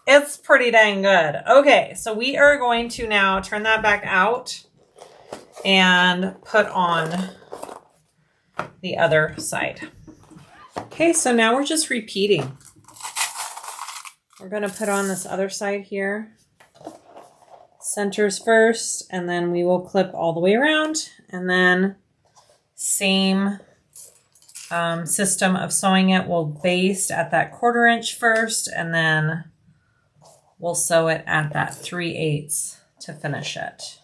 it's pretty dang good. Okay, so we are going to now turn that back out and put on the other side. Okay, so now we're just repeating. We're going to put on this other side here. Centers first, and then we will clip all the way around, and then same system of sewing it. We'll baste at that 1/4 inch first, and then we'll sew it at that 3/8 to finish it.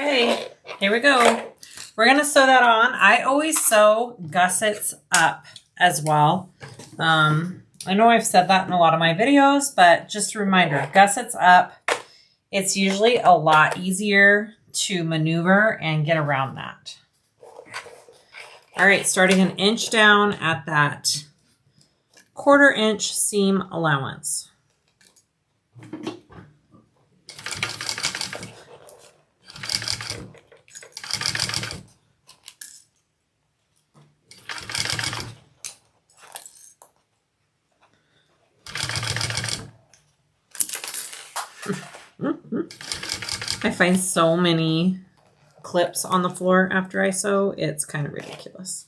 Okay, here we go. We're going to sew that on. I always sew gussets up as well. I know I've said that in a lot of my videos, but just a reminder, gussets up. It's usually a lot easier to maneuver and get around that. All right, starting an inch down at that 1/4 inch seam allowance. I find so many clips on the floor after I sew. It's kind of ridiculous.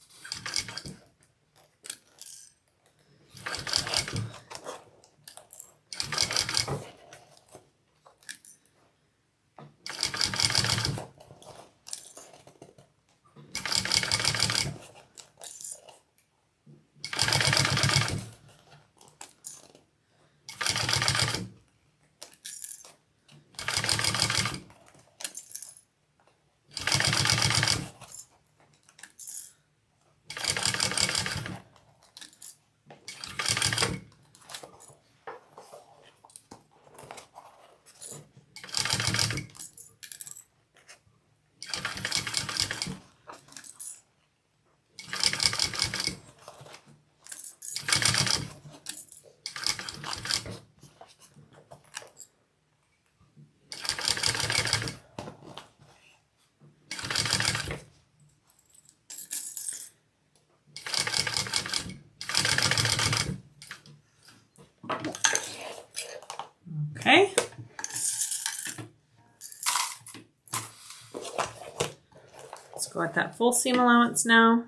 go at that full seam allowance now.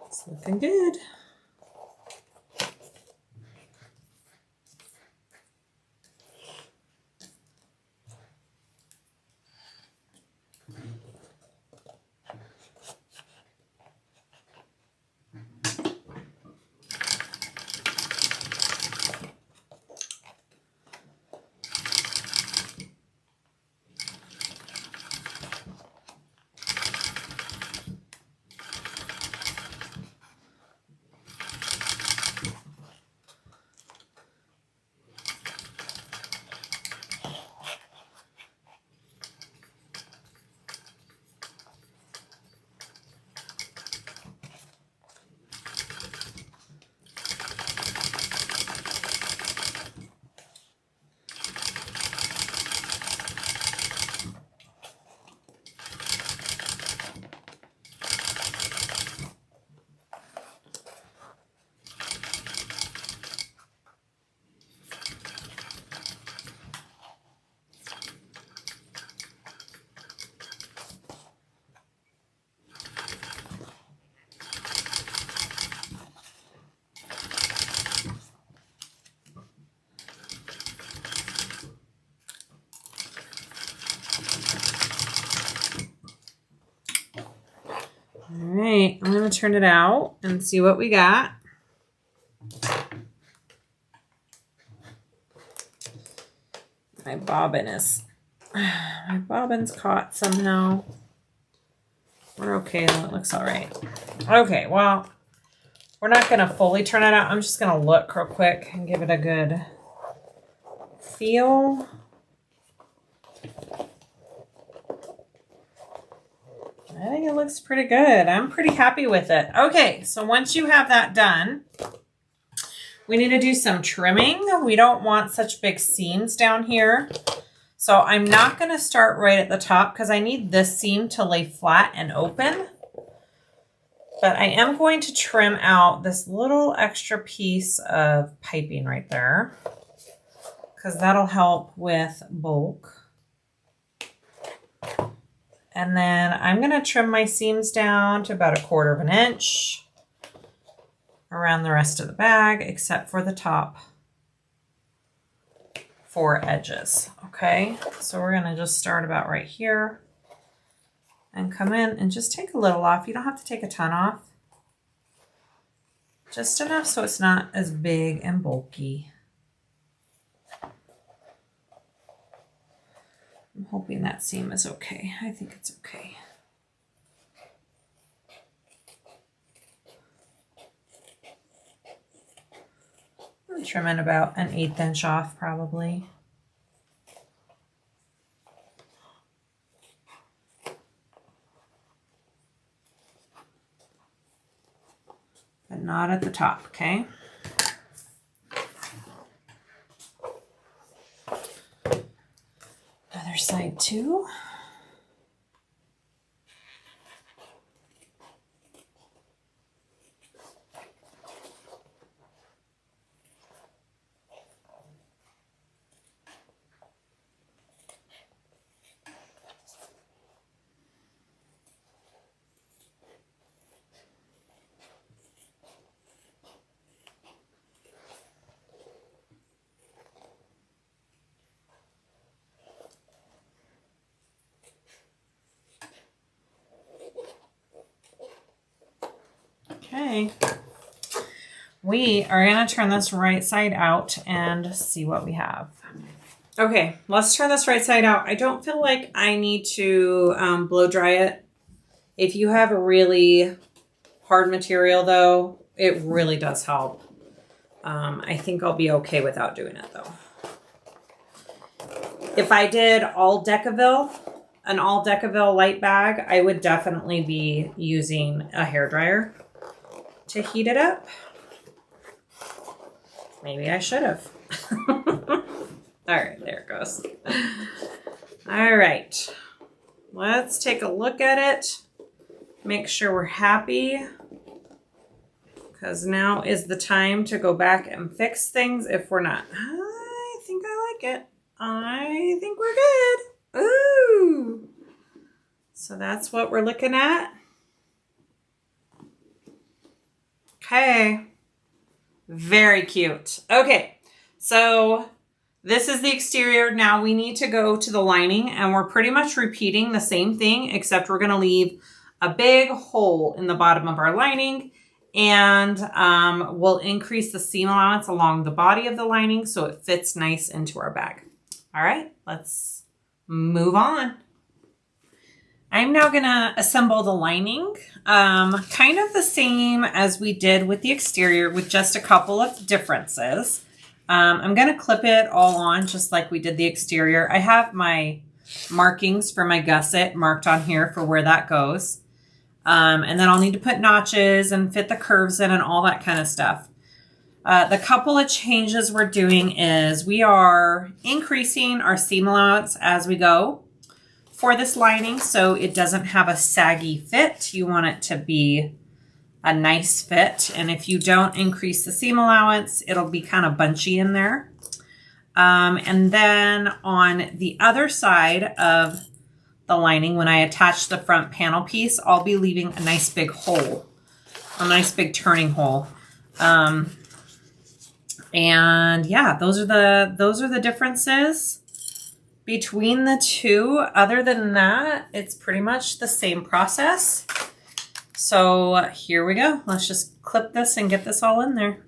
It's looking good. All right, I'm going to turn it out and see what we got. My bobbin's caught somehow. We're okay though, it looks all right. Okay, well, we're not going to fully turn it out. I'm just going to look real quick and give it a good feel. I think it looks pretty good. I'm pretty happy with it. Okay, so once you have that done, we need to do some trimming. We don't want such big seams down here. So I'm not going to start right at the top because I need this seam to lay flat and open. But I am going to trim out this little extra piece of piping right there because that'll help with bulk. And then I'm going to trim my seams down to about 1/4 of an inch around the rest of the bag, except for the top 4 edges. Okay, so we're going to just start about right here and come in and just take a little off. You don't have to take a ton off. Just enough so it's not as big and bulky. I'm hoping that seam is okay. I think it's okay. I'm trimming about 1/8 inch off probably. But not at the top, okay? Other side too. Okay, we are going to turn this right side out and see what we have. Okay, let's turn this right side out. I don't feel like I need to blow dry it. If you have a really hard material though, it really does help. I think I'll be okay without doing it though. If I did an all Decaville light bag, I would definitely be using a hairdryer to heat it up. Maybe I should have. All right, there it goes. All right, let's take a look at it. Make sure we're happy, because now is the time to go back and fix things if we're not. I think I like it. I think we're good. Ooh. So that's what we're looking at. Okay. Very cute. Okay. So this is the exterior. Now we need to go to the lining, and we're pretty much repeating the same thing, except we're going to leave a big hole in the bottom of our lining, and we'll increase the seam allowance along the body of the lining so it fits nice into our bag. All right, let's move on. I'm now gonna assemble the lining, kind of the same as we did with the exterior with just a couple of differences. I'm gonna clip it all on just like we did the exterior. I have my markings for my gusset marked on here for where that goes. And then I'll need to put notches and fit the curves in and all that kind of stuff. The couple of changes we're doing is we are increasing our seam allowance as we go for this lining so it doesn't have a saggy fit. You want it to be a nice fit. And if you don't increase the seam allowance, it'll be kind of bunchy in there. And then on the other side of the lining, when I attach the front panel piece, I'll be leaving a nice big hole, a nice big turning hole. And yeah, those are the differences between the two. Other than that, it's pretty much the same process. So here we go. Let's just clip this and get this all in there.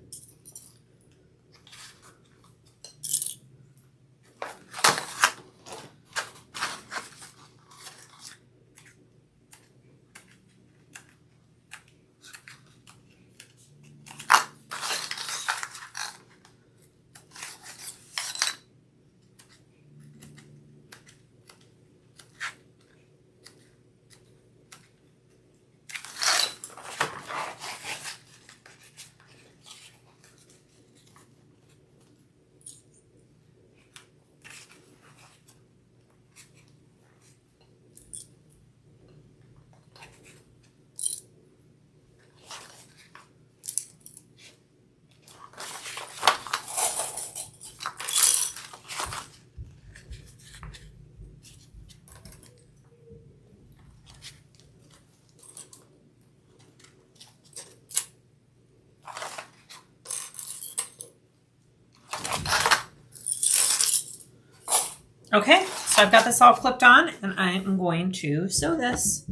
Okay, so I've got this all clipped on and I'm going to sew this.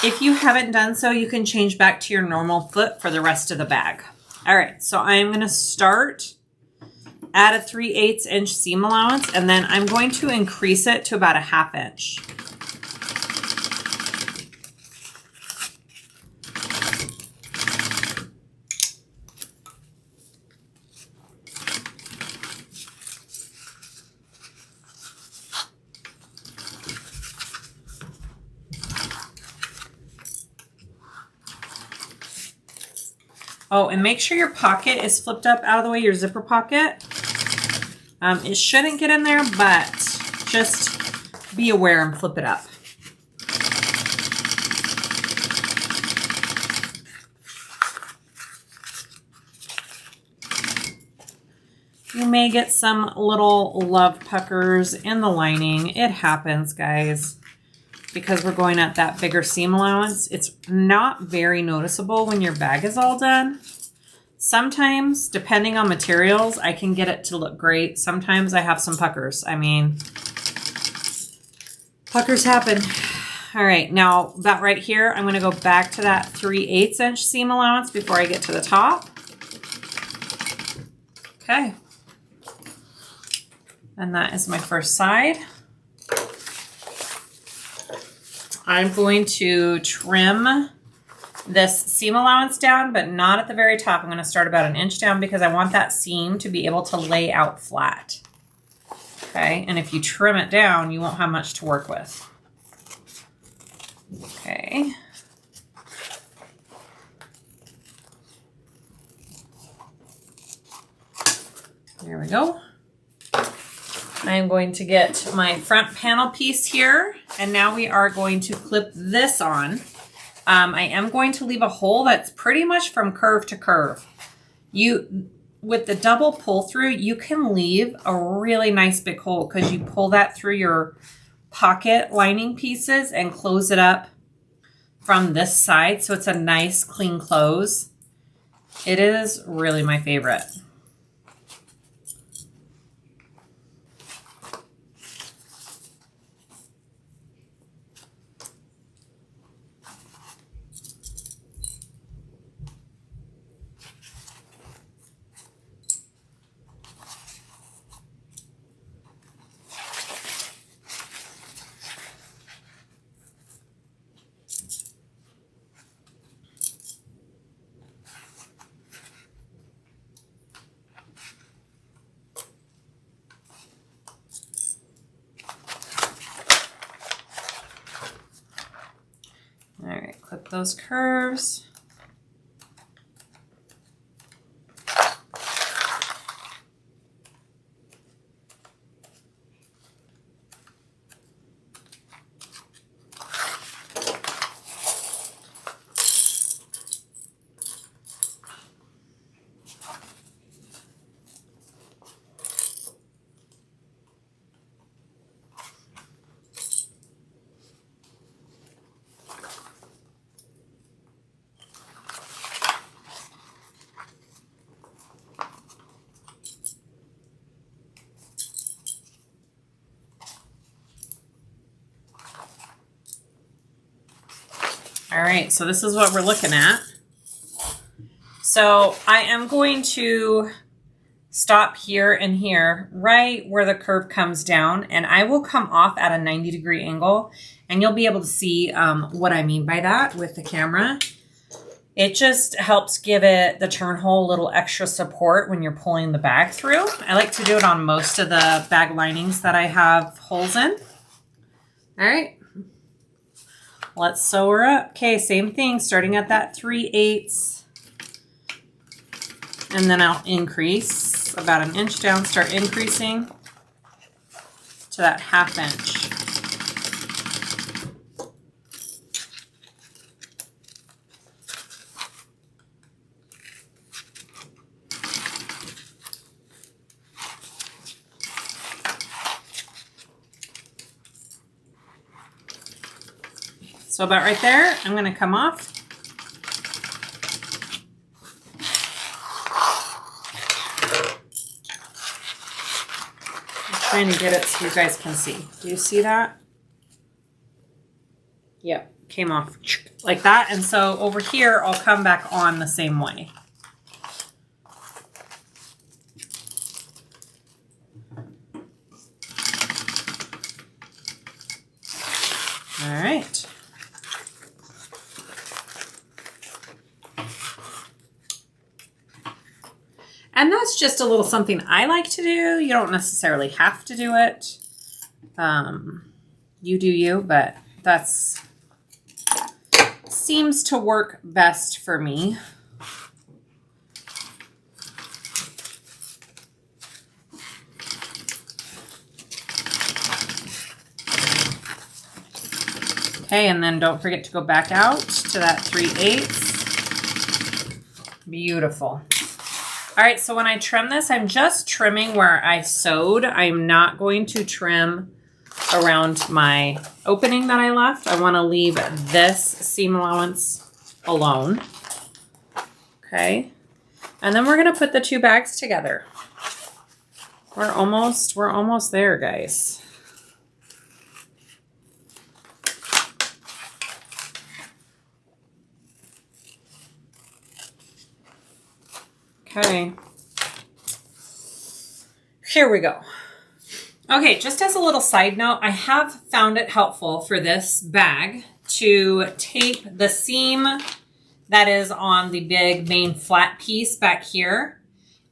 If you haven't done so, you can change back to your normal foot for the rest of the bag. All right, so I'm going to start at a 3/8 inch seam allowance, and then I'm going to increase it to about a 1/2 inch. Oh, and make sure your pocket is flipped up out of the way, your zipper pocket. It shouldn't get in there, but just be aware and flip it up. You may get some little love puckers in the lining. It happens, guys, because we're going at that bigger seam allowance. It's not very noticeable when your bag is all done. Sometimes, depending on materials, I can get it to look great. Sometimes I have some puckers. I mean, puckers happen. All right, now about right here, I'm gonna go back to that 3/8 inch seam allowance before I get to the top. Okay. And that is my first side. I'm going to trim this seam allowance down, but not at the very top. I'm going to start about 1 inch down because I want that seam to be able to lay out flat. Okay, and if you trim it down, you won't have much to work with. Okay. There we go. I'm going to get my front panel piece here, and now we are going to clip this on. I am going to leave a hole that's pretty much from curve to curve. with the double pull through, you can leave a really nice big hole because you pull that through your pocket lining pieces and close it up from this side. So it's a nice clean close. It is really my favorite. All right, clip those curves. All right, so this is what we're looking at. So I am going to stop here and here, right where the curve comes down, and I will come off at a 90-degree angle, and you'll be able to see what I mean by that with the camera. It just helps give it, the turn hole, a little extra support when you're pulling the bag through. I like to do it on most of the bag linings that I have holes in. All right. Let's sew her up. Okay, same thing, starting at that 3/8. And then I'll increase about an inch down, start increasing to that 1/2 inch. So about right there, I'm going to come off. I'm trying to get it so you guys can see. Do you see that? Yep, came off like that. And so over here, I'll come back on the same way. All right. And that's just a little something I like to do. You don't necessarily have to do it. You do you, but that's seems to work best for me. Okay, and then don't forget to go back out to that 3/8. Beautiful. All right, so when I trim this, I'm just trimming where I sewed. I'm not going to trim around my opening that I left. I want to leave this seam allowance alone. Okay, and then we're going to put the two bags together. We're almost there, guys. Okay, here we go. Okay, just as a little side note, I have found it helpful for this bag to tape the seam that is on the big main flat piece back here.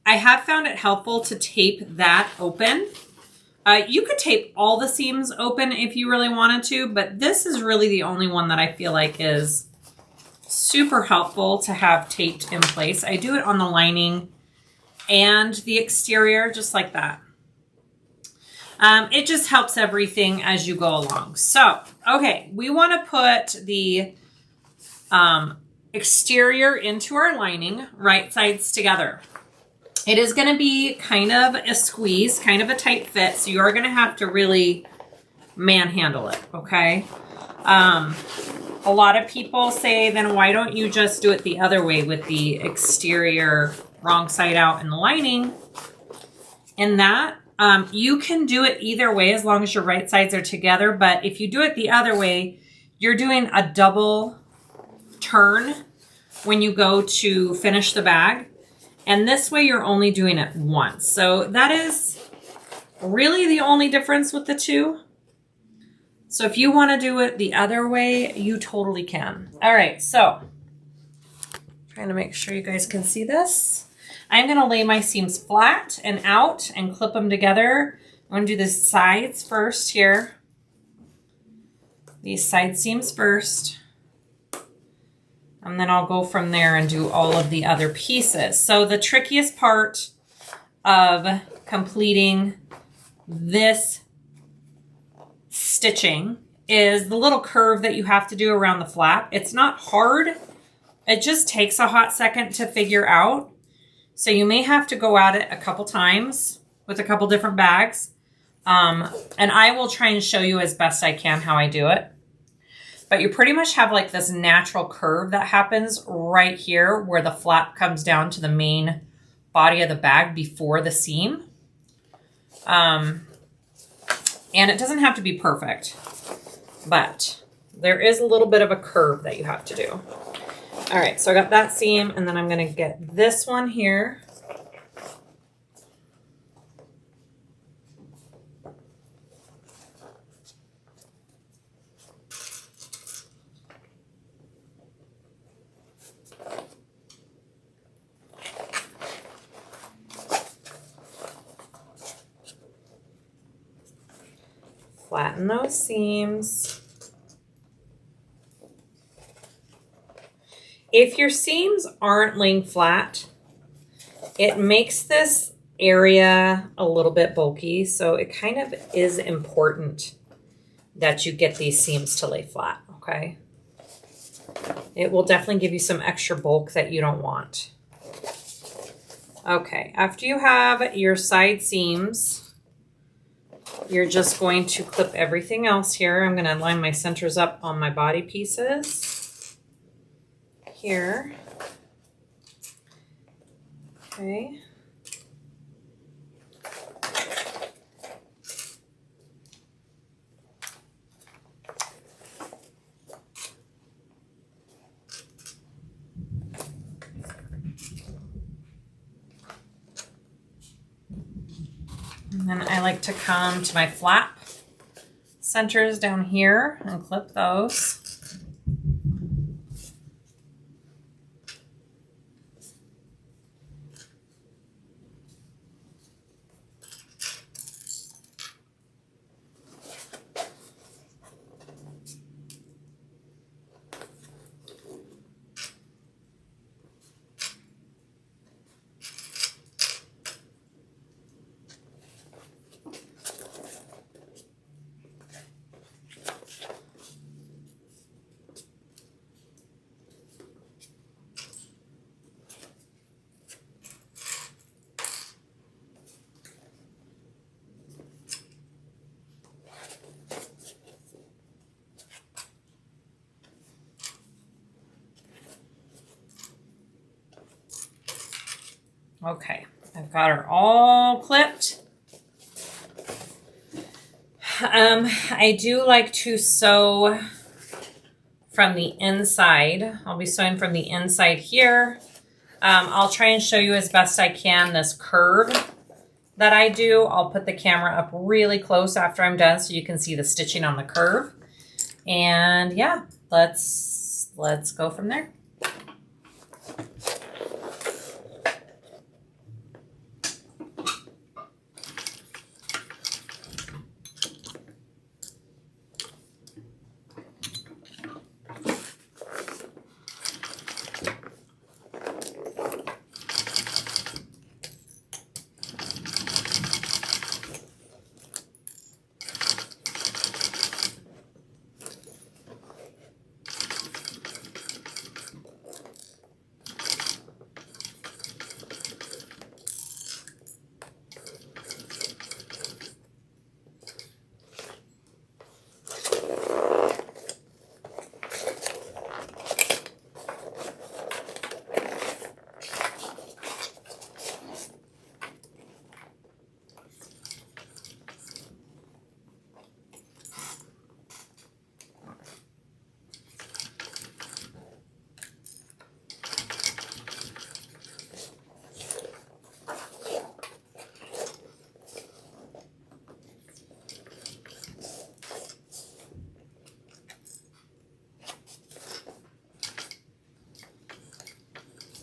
I have found it helpful to tape that open. You could tape all the seams open if you really wanted to, but this is really the only one that I feel like is super helpful to have taped in place. I do it on the lining and the exterior, just like that. It just helps everything as you go along. So, okay, we want to put the exterior into our lining, right sides together. It is going to be kind of a squeeze, kind of a tight fit, so you are going to have to really manhandle it, okay? A lot of people say, then why don't you just do it the other way with the exterior wrong side out and the lining? And that, you can do it either way as long as your right sides are together, but if you do it the other way, you're doing a double turn when you go to finish the bag. And this way you're only doing it once. So that is really the only difference with the two. So if you want to do it the other way, you totally can. All right, so trying to make sure you guys can see this. I'm going to lay my seams flat and out and clip them together. I'm going to do the sides first here. These side seams first. And then I'll go from there and do all of the other pieces. So the trickiest part of completing this stitching is the little curve that you have to do around the flap. It's not hard. It just takes a hot second to figure out. So you may have to go at it a couple times with a couple different bags. And I will try and show you as best I can how I do it. But you pretty much have like this natural curve that happens right here where the flap comes down to the main body of the bag before the seam. And it doesn't have to be perfect, but there is a little bit of a curve that you have to do. All right, so I got that seam, and then I'm going to get this one here. Flatten those seams. If your seams aren't laying flat, it makes this area a little bit bulky, so it kind of is important that you get these seams to lay flat, okay? It will definitely give you some extra bulk that you don't want. Okay, after you have your side seams, you're just going to clip everything else here. I'm going to line my centers up on my body pieces here. Okay. And then I like to come to my flap centers down here and clip those. Okay, I've got her all clipped. I do like to sew from the inside. I'll be sewing from the inside here. I'll try and show you as best I can this curve that I do. I'll put the camera up really close after I'm done so you can see the stitching on the curve. And yeah, let's go from there.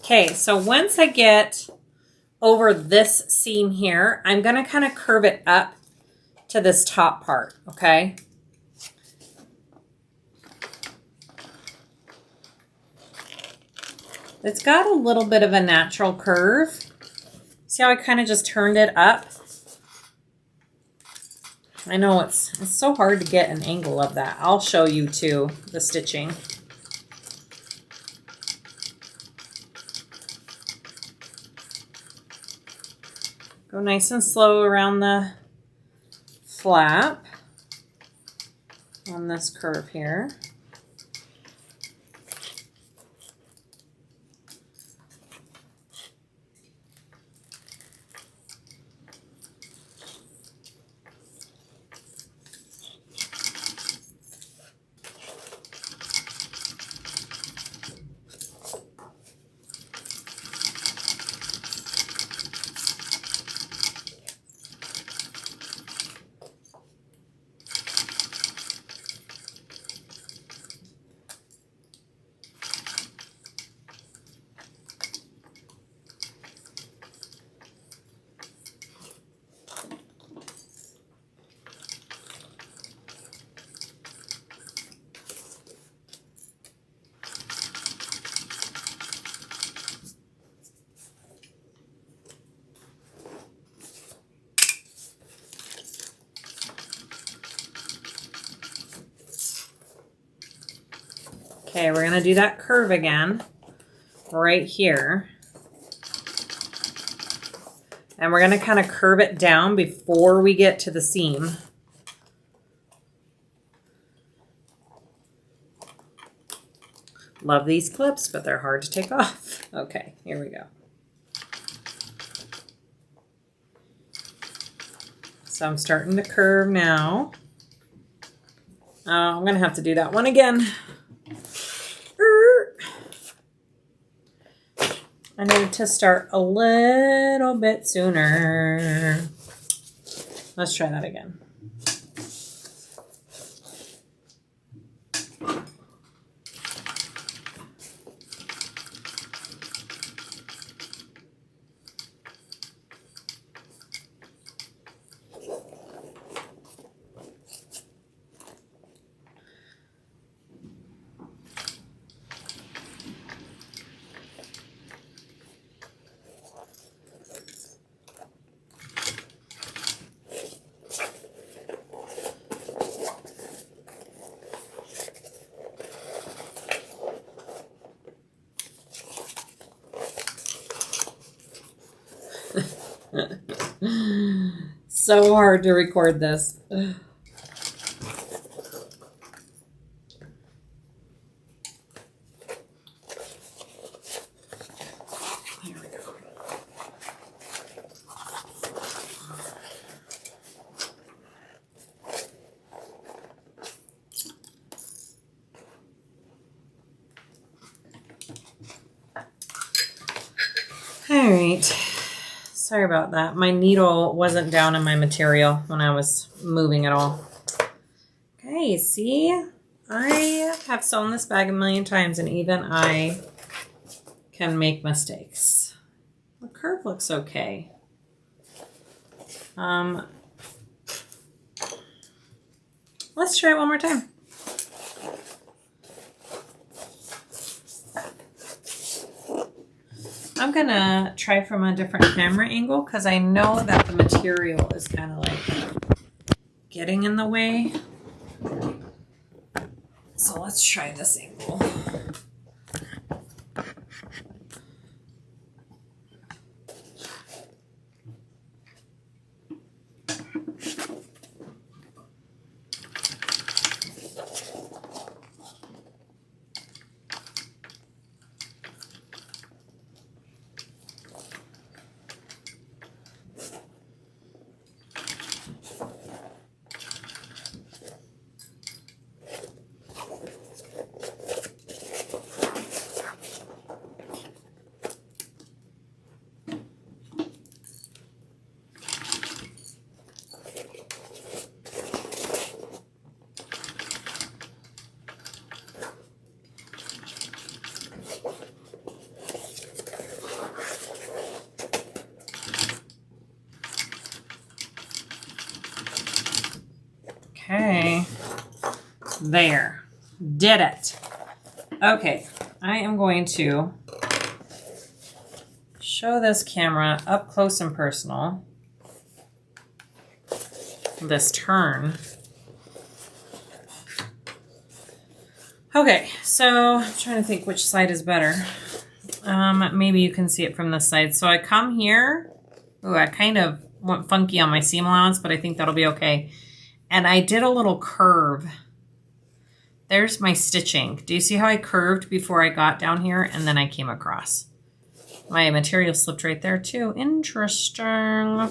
Okay, so once I get over this seam here, I'm going to kind of curve it up to this top part, okay? It's got a little bit of a natural curve. See how I kind of just turned it up? I know it's so hard to get an angle of that. I'll show you too, the stitching. Go nice and slow around the flap on this curve here. Okay, we're gonna do that curve again right here. And we're gonna kind of curve it down before we get to the seam. Love these clips, but they're hard to take off. Okay, here we go. So I'm starting to curve now. I'm gonna have to do that one again. I need to start a little bit sooner. Let's try that again. So hard to record this. There we go. All right. Sorry about that. My needle wasn't down in my material when I was moving it all. Okay, see? I have sewn this bag a million times and even I can make mistakes. The curve looks okay. Let's try it one more time. I'm gonna try from a different camera angle because I know that the material is kind of like getting in the way. So let's try this angle. There. Did it. Okay. I am going to show this camera up close and personal. This turn. Okay, so I'm trying to think which side is better. Maybe you can see it from this side. So I come here. Ooh, I kind of went funky on my seam allowance, but I think that'll be okay. And I did a little curve. There's my stitching. Do you see how I curved before I got down here and then I came across? My material slipped right there too. Interesting.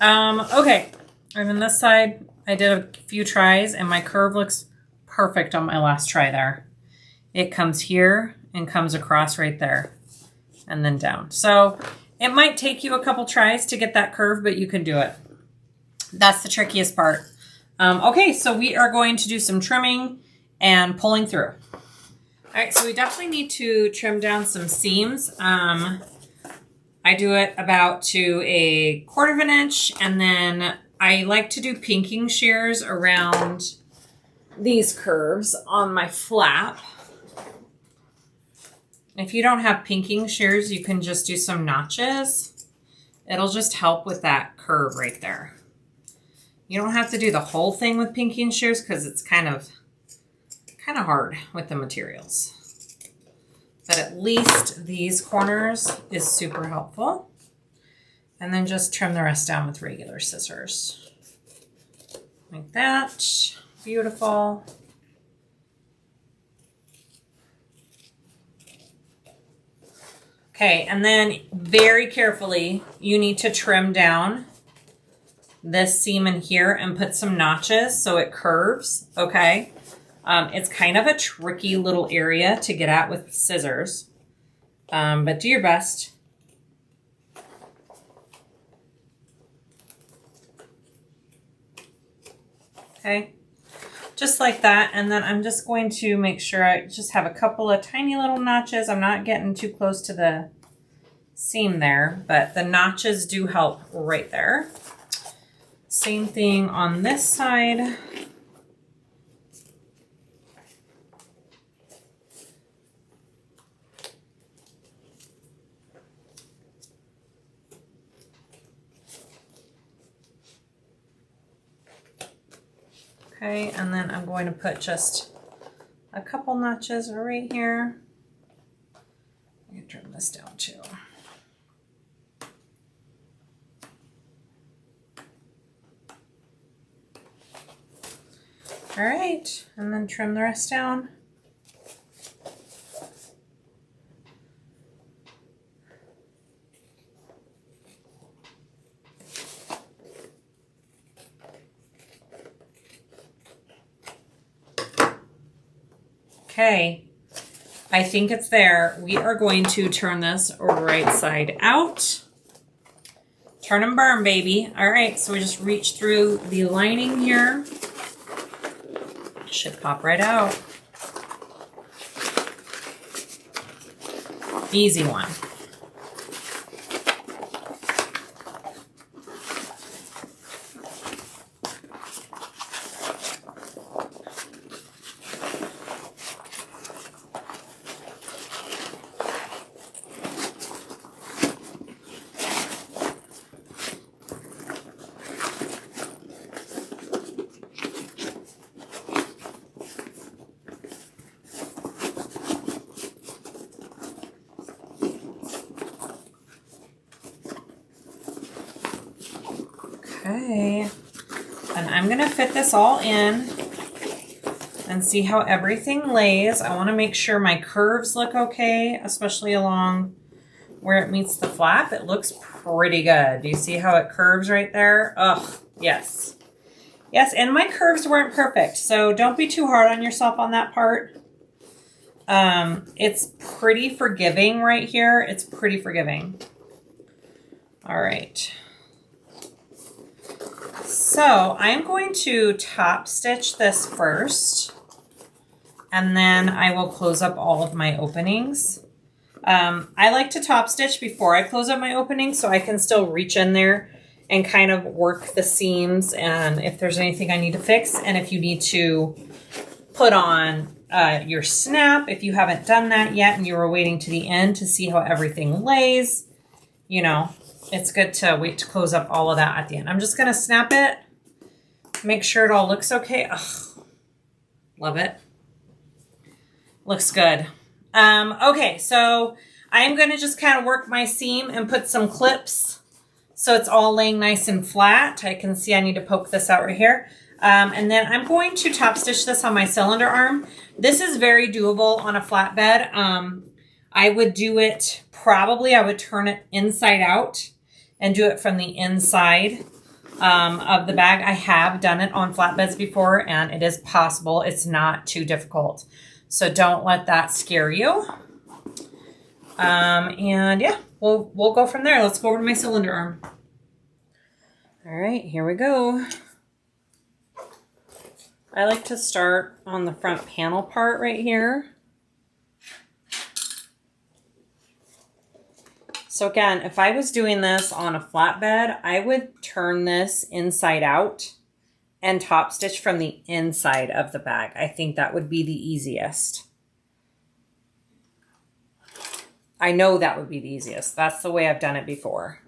Okay, I'm on this side. I did a few tries and my curve looks perfect on my last try there. It comes here and comes across right there and then down. So it might take you a couple tries to get that curve, but you can do it. That's the trickiest part. Okay, so we are going to do some trimming and pulling through. All right, so we definitely need to trim down some seams. I do it about to 1/4 of an inch, and then I like to do pinking shears around these curves on my flap. If you don't have pinking shears, you can just do some notches. It'll just help with that curve right there. You don't have to do the whole thing with pinking shears because it's kind of hard with the materials. But at least these corners is super helpful. And then just trim the rest down with regular scissors. Like that. Beautiful. Okay, and then very carefully, you need to trim down this seam in here and put some notches so it curves, okay? It's kind of a tricky little area to get at with scissors, but do your best. Okay, just like that. And then I'm just going to make sure I just have a couple of tiny little notches. I'm not getting too close to the seam there, but the notches do help right there. Same thing on this side. Okay, and then I'm going to put just a couple notches right here. I'm going to trim this down too. All right, and then trim the rest down. Okay, I think it's there. We are going to turn this right side out. Turn and burn, baby. All right, so we just reach through the lining here. Should pop right out. Easy one. Okay, and I'm gonna fit this all in and see how everything lays. I wanna make sure my curves look okay, especially along where it meets the flap. It looks pretty good. Do you see how it curves right there? Ugh, yes. Yes, and my curves weren't perfect, so don't be too hard on yourself on that part. It's pretty forgiving right here. It's pretty forgiving. All right. So I'm going to top stitch this first, and then I will close up all of my openings. I like to top stitch before I close up my openings so I can still reach in there and kind of work the seams and if there's anything I need to fix. And if you need to put on your snap if you haven't done that yet and you were waiting to the end to see how everything lays. You know, it's good to wait to close up all of that at the end. I'm just going to snap it, make sure it all looks okay. Ugh, love it. Looks good. Okay, so I'm going to just kind of work my seam and put some clips so it's all laying nice and flat. I can see I need to poke this out right here. And then I'm going to top stitch this on my cylinder arm. This is very doable on a flatbed. I would do it, probably I would turn it inside out and do it from the inside of the bag. I have done it on flatbeds before and it is possible. It's not too difficult. So don't let that scare you. And yeah, we'll go from there. Let's go over to my cylinder arm. All right, here we go. I like to start on the front panel part right here. So again, if I was doing this on a flatbed, I would turn this inside out and top stitch from the inside of the bag. I think that would be the easiest. I know that would be the easiest. That's the way I've done it before.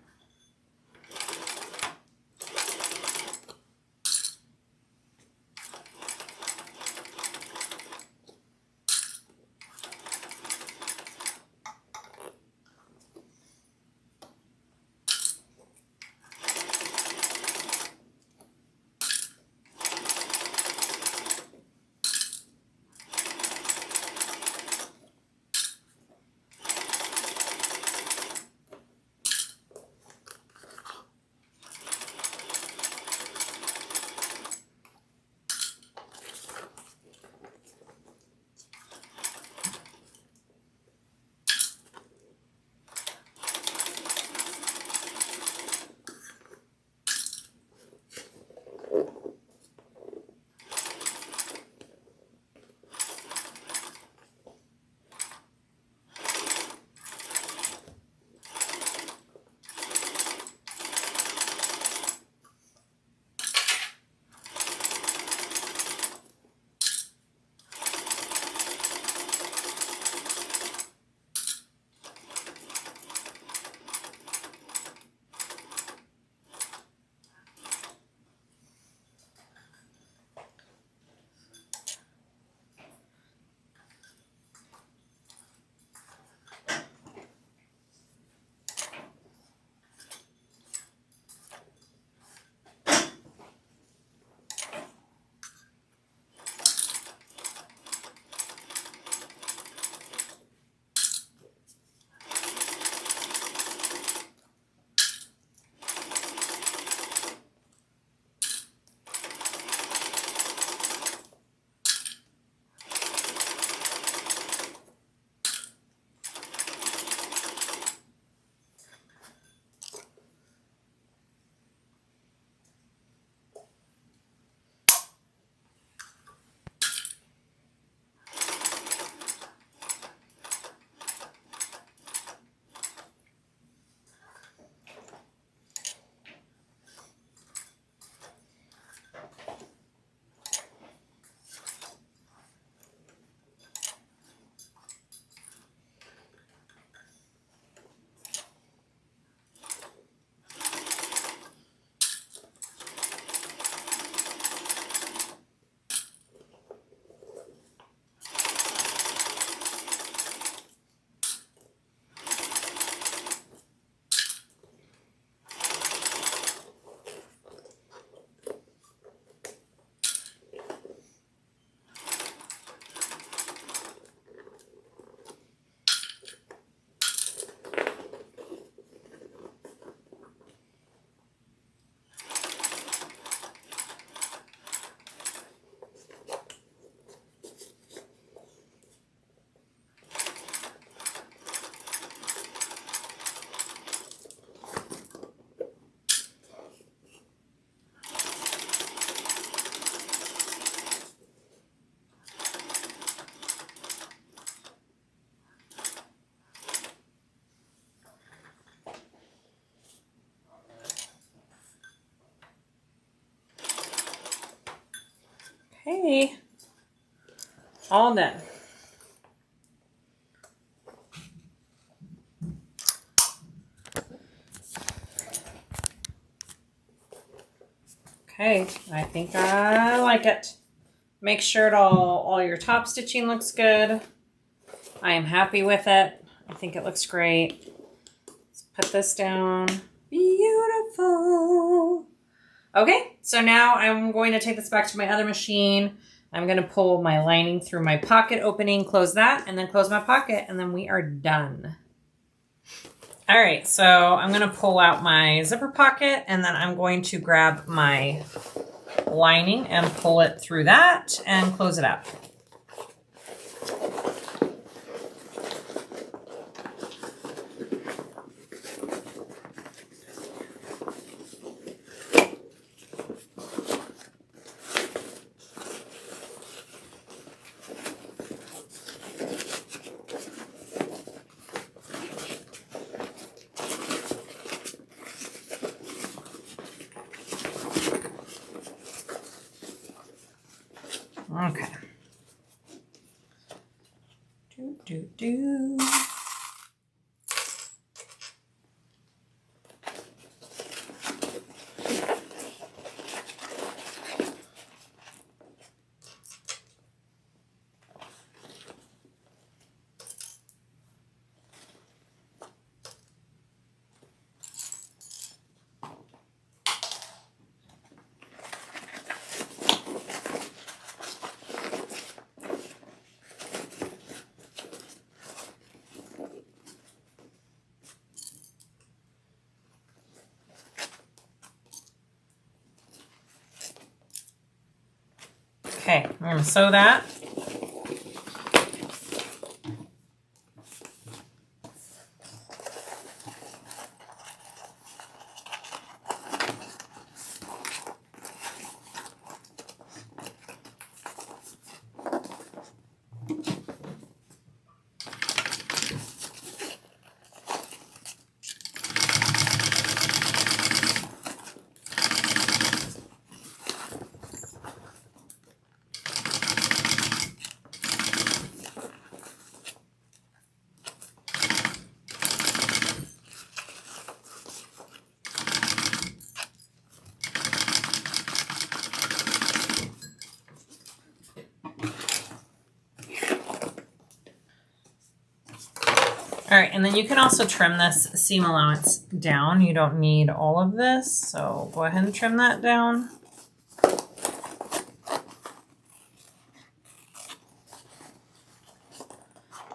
Okay. All done. Okay, I think I like it. Make sure all your top stitching looks good. I am happy with it. I think it looks great. Let's put this down. Beautiful. Okay, so now I'm going to take this back to my other machine. I'm going to pull my lining through my pocket opening, close that, and then close my pocket, and then we are done. All right, so I'm going to pull out my zipper pocket, and then I'm going to grab my lining and pull it through that and close it up. Okay. Do. Okay, I'm going to sew that. All right, and then you can also trim this seam allowance down. You don't need all of this, so go ahead and trim that down.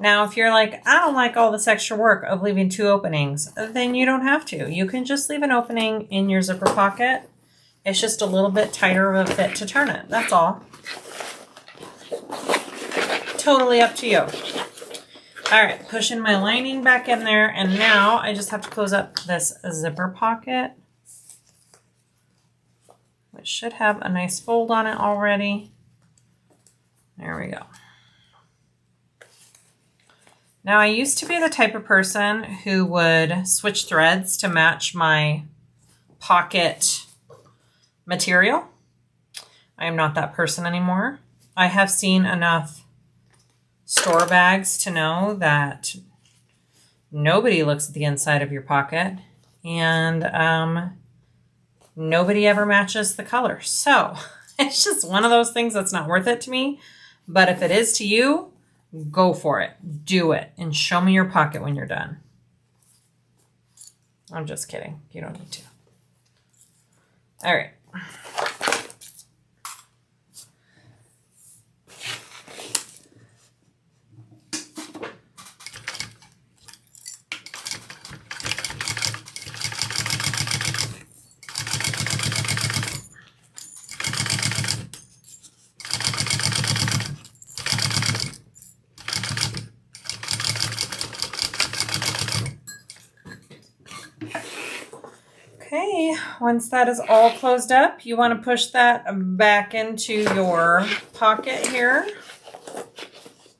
Now, if you're like, I don't like all this extra work of leaving 2 openings, then you don't have to. You can just leave an opening in your zipper pocket. It's just a little bit tighter of a fit to turn it, that's all. Totally up to you. All right, pushing my lining back in there, and now I just have to close up this zipper pocket, which should have a nice fold on it already. There we go. Now, I used to be the type of person who would switch threads to match my pocket material. I am not that person anymore. I have seen enough store bags to know that nobody looks at the inside of your pocket, and nobody ever matches the color. So it's just one of those things that's not worth it to me. But if it is to you, go for it. Do it. And show me your pocket when you're done. I'm just kidding. You don't need to. All right. Okay, once that is all closed up, you want to push that back into your pocket here.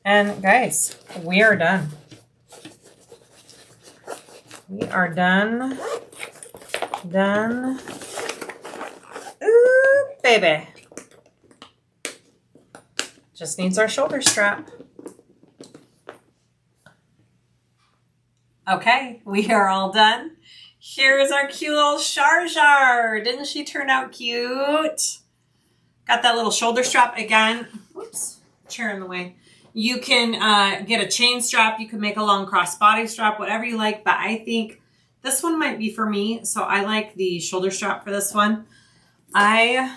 And guys, we are done. We are done. Done. Ooh, baby. Just needs our shoulder strap. Okay, we are all done. Here's our cute little Char Char. Didn't she turn out cute? Got that little shoulder strap again. Whoops, chair in the way. You can get a chain strap. You can make a long crossbody strap, whatever you like. But I think this one might be for me. So I like the shoulder strap for this one. I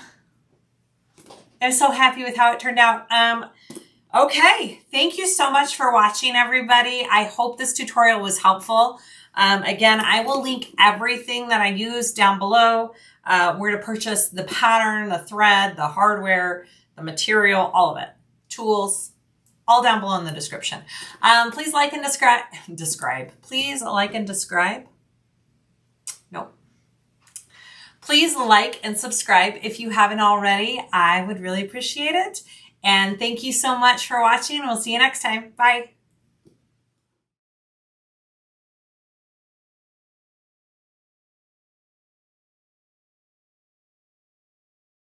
am so happy with how it turned out. Okay, thank you so much for watching, everybody. I hope this tutorial was helpful. Again, I will link everything that I use down below, where to purchase the pattern, the thread, the hardware, the material, all of it. Tools, all down below in the description. Please like and Please like and describe. Nope. Please like and subscribe if you haven't already. I would really appreciate it. And thank you so much for watching. We'll see you next time. Bye.